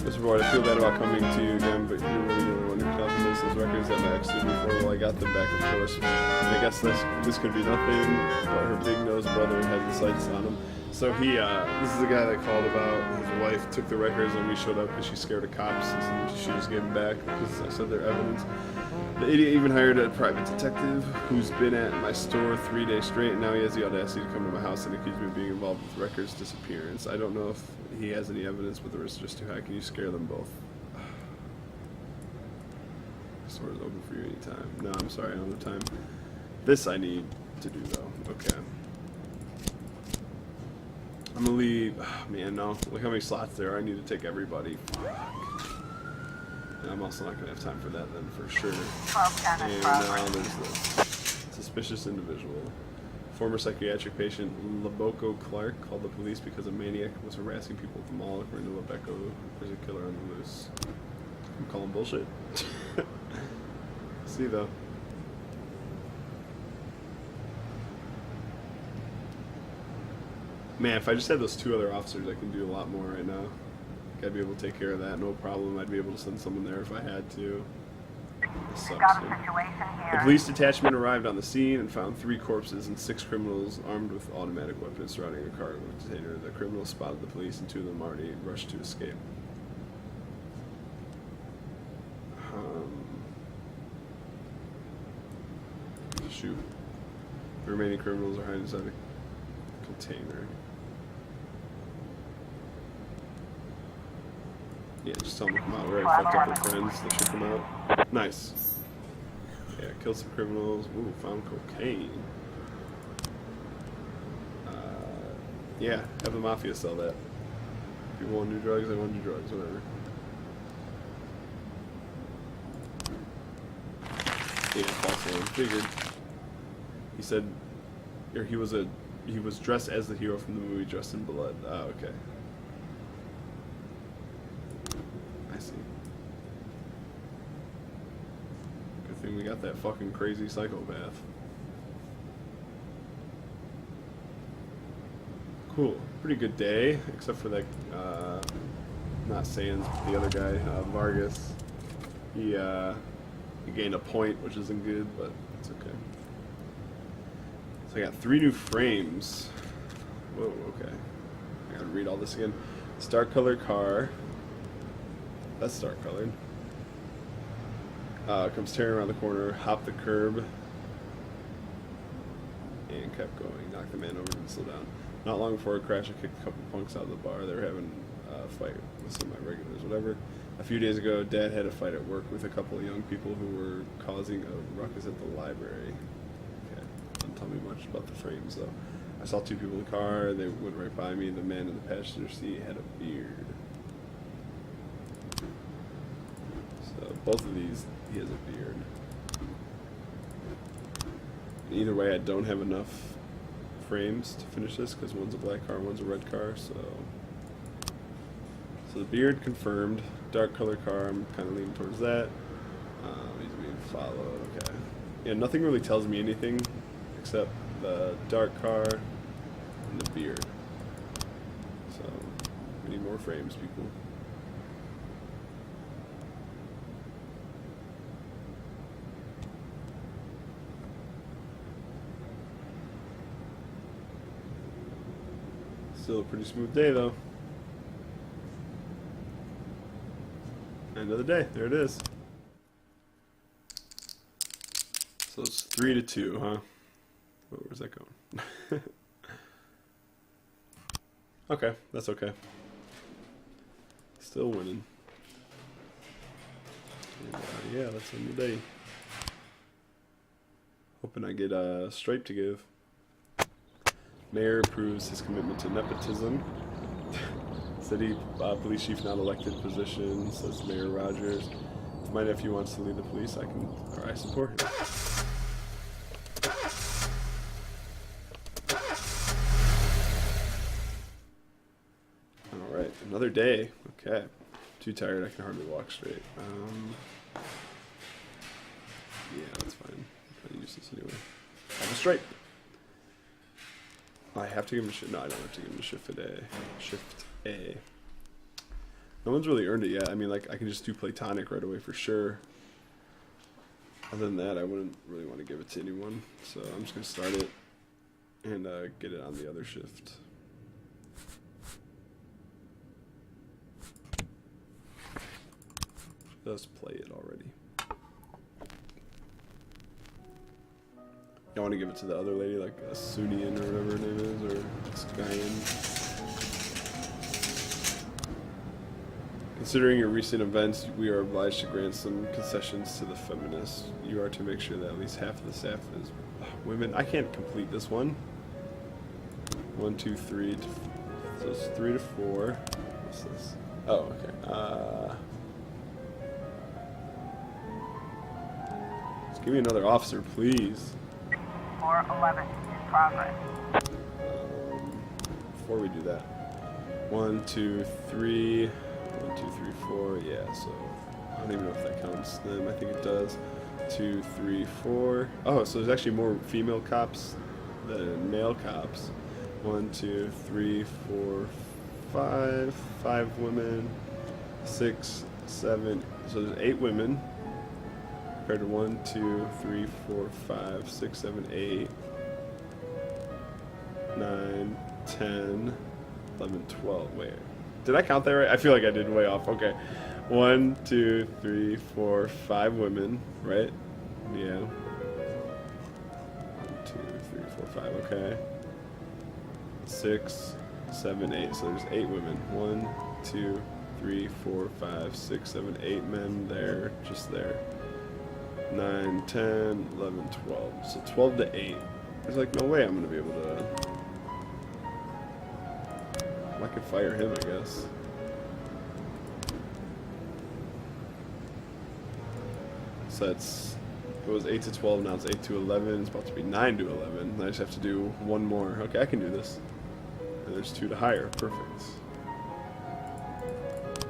Mr. Boyd, I feel bad about coming to you again, but you're really the only one who can help us. Those records that my ex did before, well, I got them back, of course. I guess this could be nothing, but her big-nosed brother had the sights on him. So this is the guy that called about his wife took the records and we showed up because she's scared of cops, and she just gave them back because I said they're evidence. The idiot even hired a private detective who's been at my store 3 days straight, and now he has the audacity to come to my house and accuse me of being involved with records disappearance. I don't know if he has any evidence, but the risk is just too high. Can you scare them both? The store is open for you anytime. No, I'm sorry, I don't have time. This I need to do though. Okay. I'm gonna leave. Oh, man, no. Look how many slots there are. I need to take everybody. Fuck. And I'm also not gonna have time for that then, for sure. 12 And now there's this suspicious individual. Former psychiatric patient Laboko Clark called the police because a maniac was harassing people at the mall. According to Labeko, there's a killer on the loose. I'm calling bullshit. See though. Man, if I just had those 2 other officers, I can do a lot more right now. I'd be able to take care of that, no problem. I'd be able to send someone there if I had to. This sucks, Got a man. situation The here. police detachment arrived on the scene and found 3 corpses and 6 criminals armed with automatic weapons surrounding a cargo container. The criminals spotted the police and 2 of them already rushed to escape. Shoot. The remaining criminals are hiding inside a container. Yeah, just tell them to come out. We already fucked up their friends. They should come out. Nice. Yeah, killed some criminals. Ooh, found cocaine. Yeah, have the mafia sell that. People want to do drugs, they want to do drugs, whatever. Yeah, false alarm. Figured. He said, or he was dressed as the hero from the movie Dressed in Blood. Ah, okay. I see. Good thing we got that fucking crazy psychopath. Cool. Pretty good day, except for that, not Sands, but the other guy, Vargas. He gained a point, which isn't good, but it's okay. So I got 3 new frames. Whoa, okay. I gotta read all this again. Star colored car. That's star colored. Comes tearing around the corner, hopped the curb, and kept going. Knocked the man over and slowed down. Not long before a crash, I kicked a couple punks out of the bar. They were having a fight with some of my regulars, whatever. A few days ago, Dad had a fight at work with a couple of young people who were causing a ruckus at the library. Okay, doesn't tell me much about the frames, though. I saw 2 people in the car. They went right by me. The man in the passenger seat had a beard. So both of these, he has a beard. Either way, I don't have enough frames to finish this because one's a black car, one's a red car. So the beard confirmed. Dark color car, I'm kind of leaning towards that. He's being followed. Okay. Yeah, nothing really tells me anything except the dark car and the beard. So we need more frames, people. Still a pretty smooth day, though. End of the day. There it is. So it's 3-2, huh? Oh, where's that going? Okay, that's okay. Still winning. And, yeah, that's end of the day. Hoping I get a stripe to give. Mayor approves his commitment to nepotism. City police chief not elected position, says Mayor Rogers. If my nephew wants to lead the police, I support him. Alright, another day. Okay. Too tired, I can hardly walk straight. Yeah, that's fine. I'm trying to use this anyway. I have a stripe. I have to give him a shift. No, I don't have to give him a shift today. Shift A. No one's really earned it yet. I mean, like, I can just do Platonic right away for sure. Other than that, I wouldn't really want to give it to anyone. So I'm just going to start it and get it on the other shift. Just play it already. I want to give it to the other lady, like a Sunian or whatever her name is, or Skyan. Considering your recent events, we are obliged to grant some concessions to the feminists. You are to make sure that at least half of the staff is women. I can't complete this one. 1, 2, 3. So it's 3 to 4. What's this? Oh, okay. Just give me another officer, please. 411 in progress. Before we do that, 1, 2, 3, 1, 2, 3, 4. Yeah, so I don't even know if that counts them. I think it does. 2, 3, 4. Oh, so there's actually more female cops than male cops. 1, 2, 3, 4, 5. 5 women. 6, 7. So there's 8 women. Compared to 1, 2, 3, 4, 5, 6, 7, 8, 9, 10, 11, 12. Wait. Did I count that right? I feel like I did way off. Okay. 1, 2, 3, 4, 5 women, right? Yeah. 1, 2, 3, 4, 5. Okay. 6, 7, 8. So there's 8 women. 1, 2, 3, 4, 5, 6, 7, 8 men there, just there. 9, 10, 11, 12. So 12 to 8. There's like no way I'm gonna be able to. I could fire him, I guess. So it's, it was 8 to 12, now it's 8 to 11. It's about to be 9 to 11. I just have to do one more. Okay, I can do this. And there's 2 to hire. Perfect.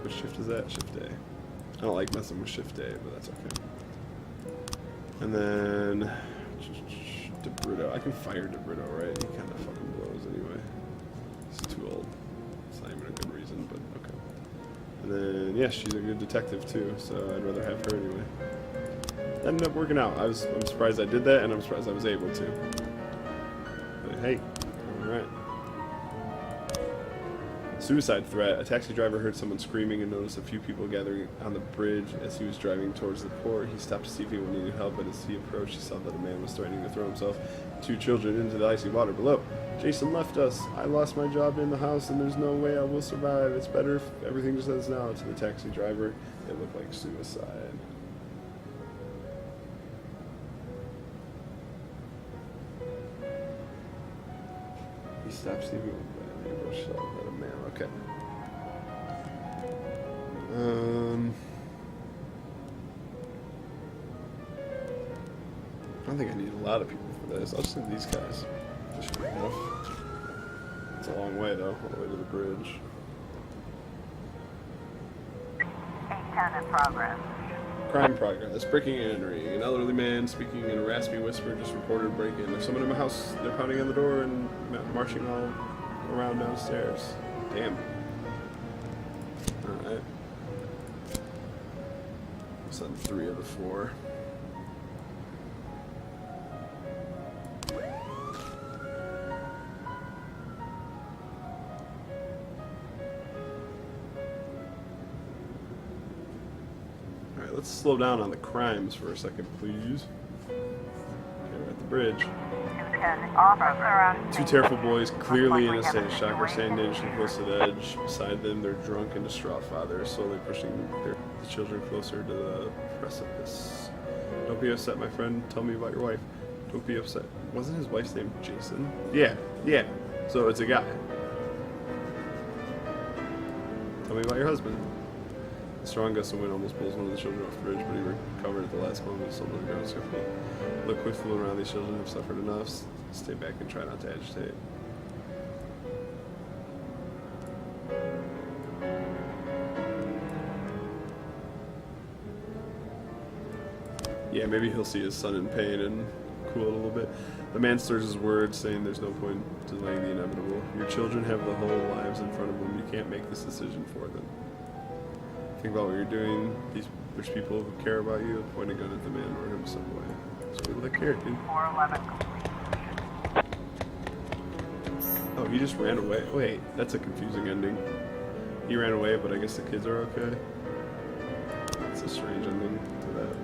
Which shift is that? Shift A. I don't like messing with shift A, but that's okay. And then DeBrito. I can fire DeBrito, right? He kind of fucking blows anyway. He's too old. It's not even a good reason, but okay. And then, yeah, she's a good detective too, so I'd rather have her anyway. That ended up working out. I'm surprised I did that, and I'm surprised I was able to. But hey, alright. Suicide threat. A taxi driver heard someone screaming and noticed a few people gathering on the bridge as he was driving towards the port. He stopped to see if anyone needed help, but as he approached, he saw that a man was threatening to throw himself and 2 children into the icy water below. Jason left us. I lost my job in the house, and there's no way I will survive. It's better if everything just ends now. To the taxi driver, it looked like suicide. He stopped Stevie with a neighbor shot at a man. Okay. I don't think I need a lot of people for this. I'll just leave these guys. This should be enough. It's a long way though, all the way to the bridge. 810 in progress. Crime progress. Breaking and entering. An elderly man speaking in a raspy whisper just reported a break-in. There's someone in my house. They're pounding on the door and marching all around downstairs. Damn. Alright. Send 3 of the 4. Alright, let's slow down on the crimes for a second, please. Okay, we're at the bridge. 210 officer on 2 tearful boys, clearly innocent, shocker sandwiched and close to the edge. Beside them, their drunk and distraught father, slowly pushing the children closer to the precipice. Don't be upset, my friend. Tell me about your wife. Don't be upset. Wasn't his wife's name Jason? Yeah. So it's a guy. Tell me about your husband. The strong gust of wind almost pulls one of the children off the bridge, but he recovered at the last moment and stumbled to the ground swiftly. Look quickly around. These children have suffered enough. Stay back and try not to agitate. Yeah, maybe he'll see his son in pain and cool a little bit. The man stirs his words, saying there's no point delaying the inevitable. Your children have the whole lives in front of them. You can't make this decision for them. Think about what you're doing. There's people who care about you. Point a gun at the man or him some way. There's people that care, dude. 411 complete. Oh, he just ran away. Wait, that's a confusing ending. He ran away, but I guess the kids are okay. That's a strange ending to that.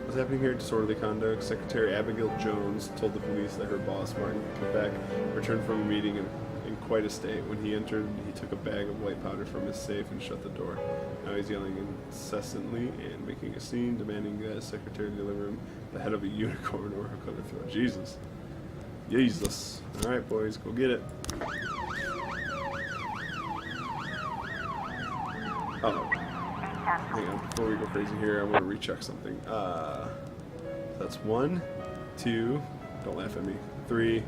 What's happening here? Disorderly conduct. Secretary Abigail Jones told the police that her boss, Martin Quebec, returned from a meeting in quite a state. When he entered, he took a bag of white powder from his safe and shut the door. Now he's yelling incessantly and making a scene, demanding that his secretary deliver him the head of a unicorn or he'll cut her throat. Jesus. Alright, boys, go get it. Oh. Hang on, before we go crazy here, I want to recheck something. That's 1, 2, don't laugh at me, 3,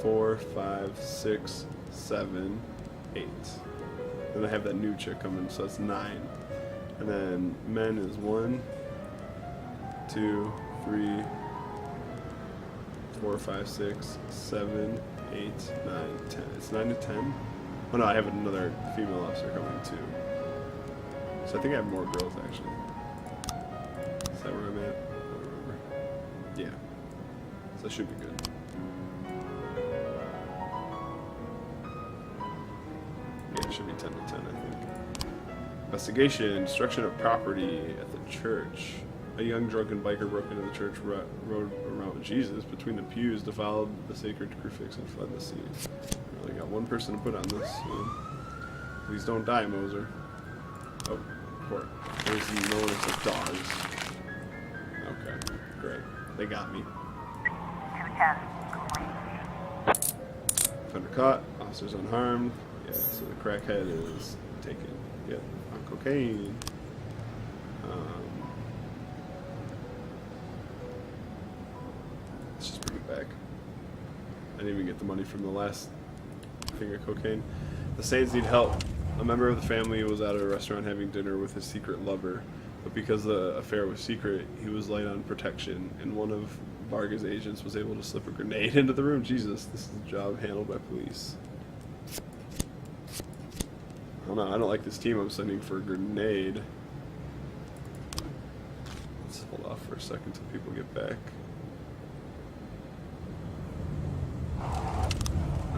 4, 5, 6, 7, 8. Then I have that new chick coming, so that's 9. And then men is 1, 2, 3, 4, 5, 6, 7, 8, 9, 10. It's 9 to 10. Oh no, I have another female officer coming too. So I think I have more girls actually. Is that where I'm at? I don't remember. Yeah. So that should be good. Yeah, it should be 10 to 10, I think. Investigation, destruction of property at the church. A young drunken biker broke into the church, rode around Jesus between the pews, defiled the sacred crucifix, and fled the scene. I only got one person to put on this. So please don't die, Moser. Oh, court. There's no one except dogs. Okay, great. They got me. 210, complete. Offender caught. Officers unharmed. Yeah, so the crackhead is taken. Yep, on cocaine. Let's just bring it back. I didn't even get the money from the last thing of cocaine. The Saints need help. A member of the family was at a restaurant having dinner with his secret lover, but because the affair was secret, he was light on protection, and one of Varga's agents was able to slip a grenade into the room. Jesus, this is a job handled by police. I don't like this team I'm sending for a grenade. Let's hold off for a second till people get back.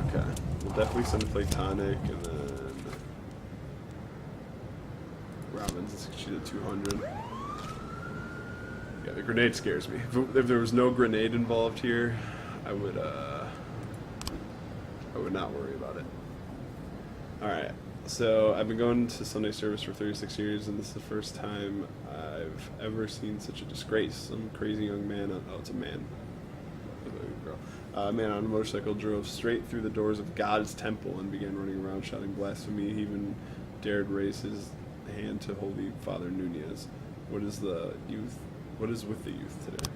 Okay, we'll definitely send Platonic, and then Robbins, she's at 200. Yeah, the grenade scares me. If there was no grenade involved here, I would not worry about it. Alright, so I've been going to Sunday service for 36 years, and this is the first time I've ever seen such a disgrace. Some crazy young man, oh, it's a man. A man on a motorcycle drove straight through the doors of God's temple and began running around shouting blasphemy. He even dared raise his hand to Holy Father Nunez. What is with the youth today?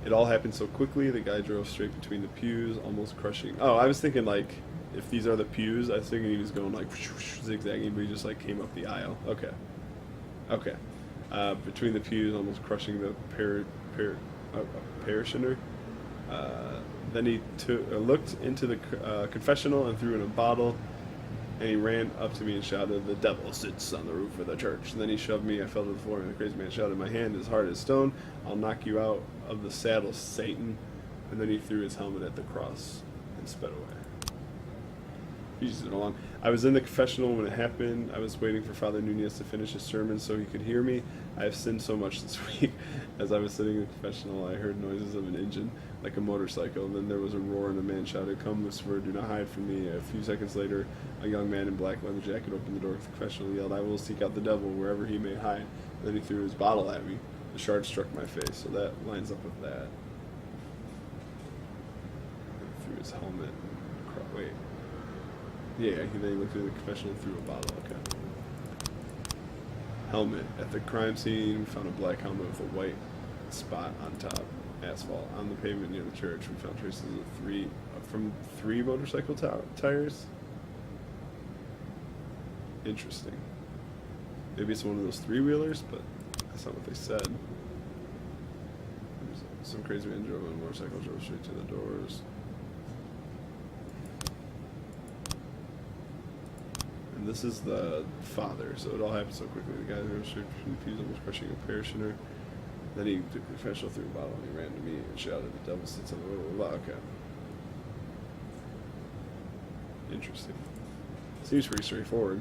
It all happened so quickly. The guy drove straight between the pews, almost crushing. Oh, I was thinking like, if these are the pews, I was thinking he was going like zigzagging, but he just like came up the aisle. Okay. Okay. Between the pews, almost crushing the parishioner. Then he looked into the confessional and threw in a bottle, and he ran up to me and shouted, "The devil sits on the roof of the church." And then he shoved me. I fell to the floor, and the crazy man shouted, "My hand is hard as stone. I'll knock you out of the saddle, Satan." And then he threw his helmet at the cross and sped away. Jesus, along. I was in the confessional when it happened. I was waiting for Father Nunez to finish his sermon so he could hear me. I have sinned so much this week. As I was sitting in the confessional, I heard noises of an engine, like a motorcycle. And then there was a roar, and a man shouted, "Come, Lucifer, do not hide from me." A few seconds later, a young man in black leather jacket opened the door of the confessional and yelled, "I will seek out the devil wherever he may hide." And then he threw his bottle at me. The shard struck my face, so that lines up with that. He threw his helmet. Wait. Yeah, then he looked through the confessional and threw a bottle. Okay. Helmet. At the crime scene, we found a black helmet with a white spot on top. Asphalt. On the pavement near the church, we found traces of three motorcycle tires. Interesting. Maybe it's one of those three-wheelers, but that's not what they said. Some crazy man drove on a motorcycle, drove straight to the doors. And this is the father, so it all happened so quickly. The guy drove straight from the pews, almost crushing a parishioner. Then he took the confessional, threw a bottle, and he ran to me and shouted, "The devil sits on the road." Okay. Interesting. Seems pretty straightforward.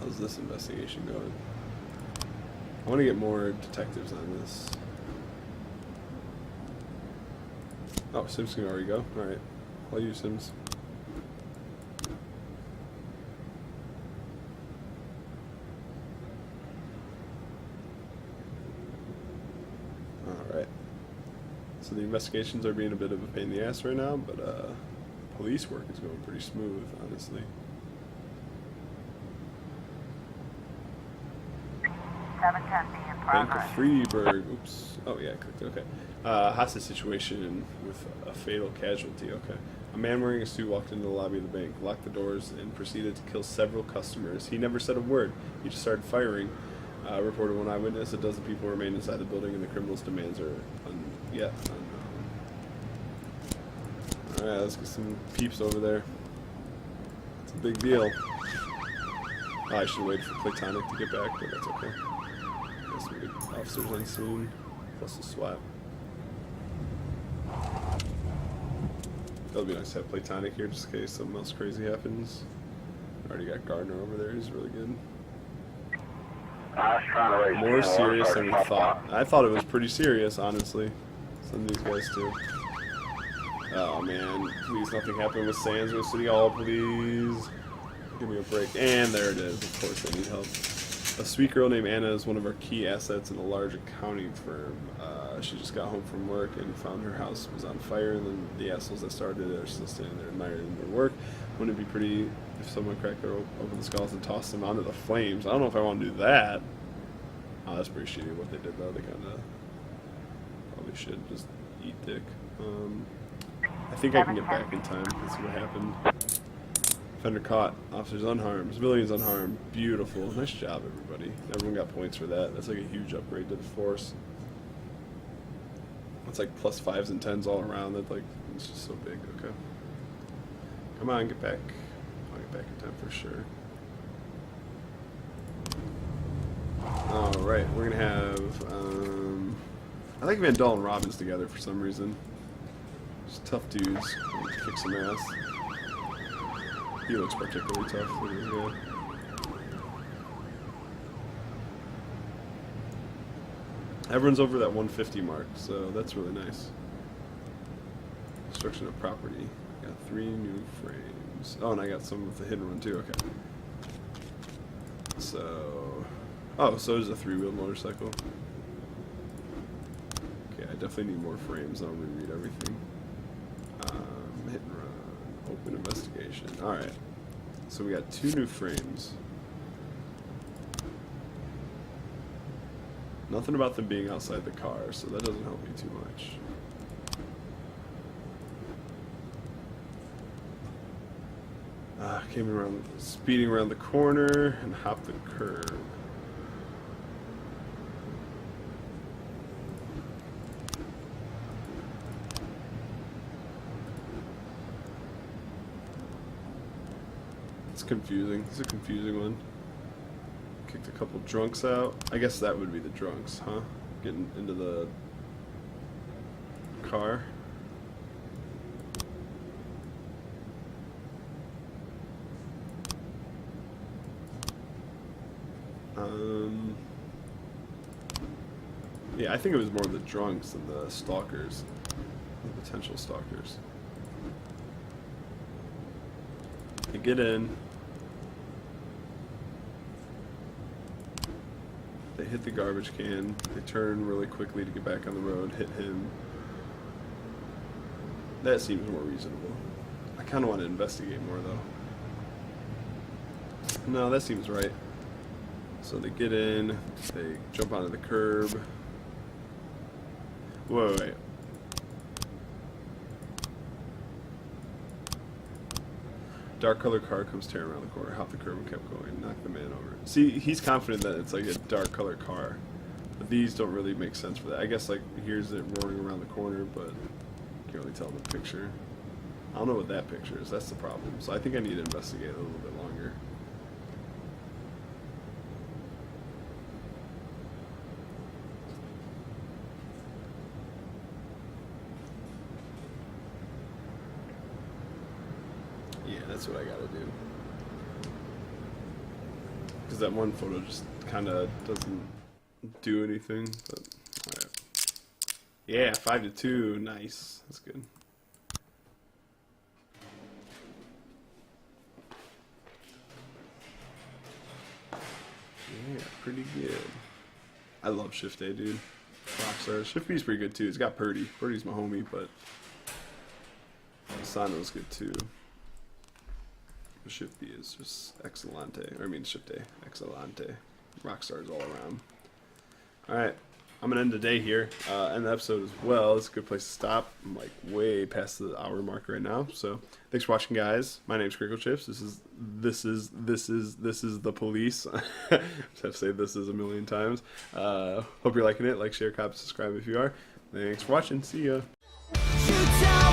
How's this investigation going? I want to get more detectives on this. Oh, Sims can already go. Alright. I'll use Sims. Alright. So the investigations are being a bit of a pain in the ass right now, but police work is going pretty smooth, honestly. 710 in Bank progress. of Freeburg. Oops. Oh, yeah, I clicked. Okay. Hostage situation with a fatal casualty. Okay. A man wearing a suit walked into the lobby of the bank, locked the doors, and proceeded to kill several customers. He never said a word. He just started firing. Reported one eyewitness. A dozen people remain inside the building, and the criminal's demands are yet unknown. All right, let's get some peeps over there. It's a big deal. Oh, I should wait for Platonic to get back, but that's okay. Guess we get officers on scene, plus a SWAT. That'll be nice to have Platonic here just in case something else crazy happens. Already got Gardner over there, he's really good. More serious than we thought. I thought it was pretty serious, honestly. Some of these guys too. Oh man, please nothing happen with Sands with City Hall, please. Give me a break. And there it is, of course they need help. A sweet girl named Anna is one of our key assets in a large accounting firm. She just got home from work and found her house was on fire, and then the assholes that started it are still standing there admiring their work. Wouldn't it be pretty if someone cracked open the skulls and tossed them onto the flames? I don't know if I want to do that. Oh, that's pretty shitty what they did though. They kind of probably should just eat dick. I think I can get back in time. Let's see what happened. Offender caught. Officers unharmed. Civilians unharmed. Beautiful. Nice job, everybody. Everyone got points for that. That's like a huge upgrade to the force. It's like plus 5s and 10s all around. That like it's just so big. Okay. Come on, get back. I'll get back in time for sure. All right, we're gonna have. I like Van Dahl and Robbins together for some reason. Just tough dudes. Kick some ass. He looks particularly tough. Look at this guy. Everyone's over that 150 mark, so that's really nice. Destruction of property. Got 3 new frames. Oh, and I got some with the hidden one too. Okay. So, oh, so there's a 3-wheeled motorcycle. Okay, I definitely need more frames. I'll reread everything. Hit and run. Open investigation. All right. So we got 2 new frames. Nothing about them being outside the car, so that doesn't help me too much. Came around, speeding around the corner and hopped the curb. It's confusing. It's a confusing one. Kicked a couple drunks out. I guess that would be the drunks, huh? Getting into the car. Yeah, I think it was more the drunks than the stalkers, the potential stalkers. They get in. They hit the garbage can. They turn really quickly to get back on the road, hit him. That seems more reasonable. I kind of want to investigate more, though. No, that seems right. So they get in, they jump onto the curb. Whoa, wait. Dark colored car comes tearing around the corner, hopped the curb and kept going, knocked the man over. See, he's confident that it's like a dark colored car. But these don't really make sense for that. I guess like here's it roaring around the corner, but can't really tell in the picture. I don't know what that picture is, that's the problem. So I think I need to investigate a little bit longer. Yeah, that's what I gotta do. Because that one photo just kind of doesn't do anything. But alright. Yeah, 5-2. Nice. That's good. Yeah, pretty good. I love Shift A, dude. Rockstar. Shift B's pretty good too. It's got Purdy. Purdy's my homie, but Sano's good too. Shift B is just excellente. Or I mean Shift A. Excellente. Rockstars all around. Alright. I'm gonna end the day here, end the episode as well. It's a good place to stop. I'm like way past the hour mark right now. So thanks for watching, guys. My name's CrinkleChips. This is the police. I have to say this is a million times. Hope you're liking it. Like, share, comment, subscribe if you are. Thanks for watching. See ya. Shootout.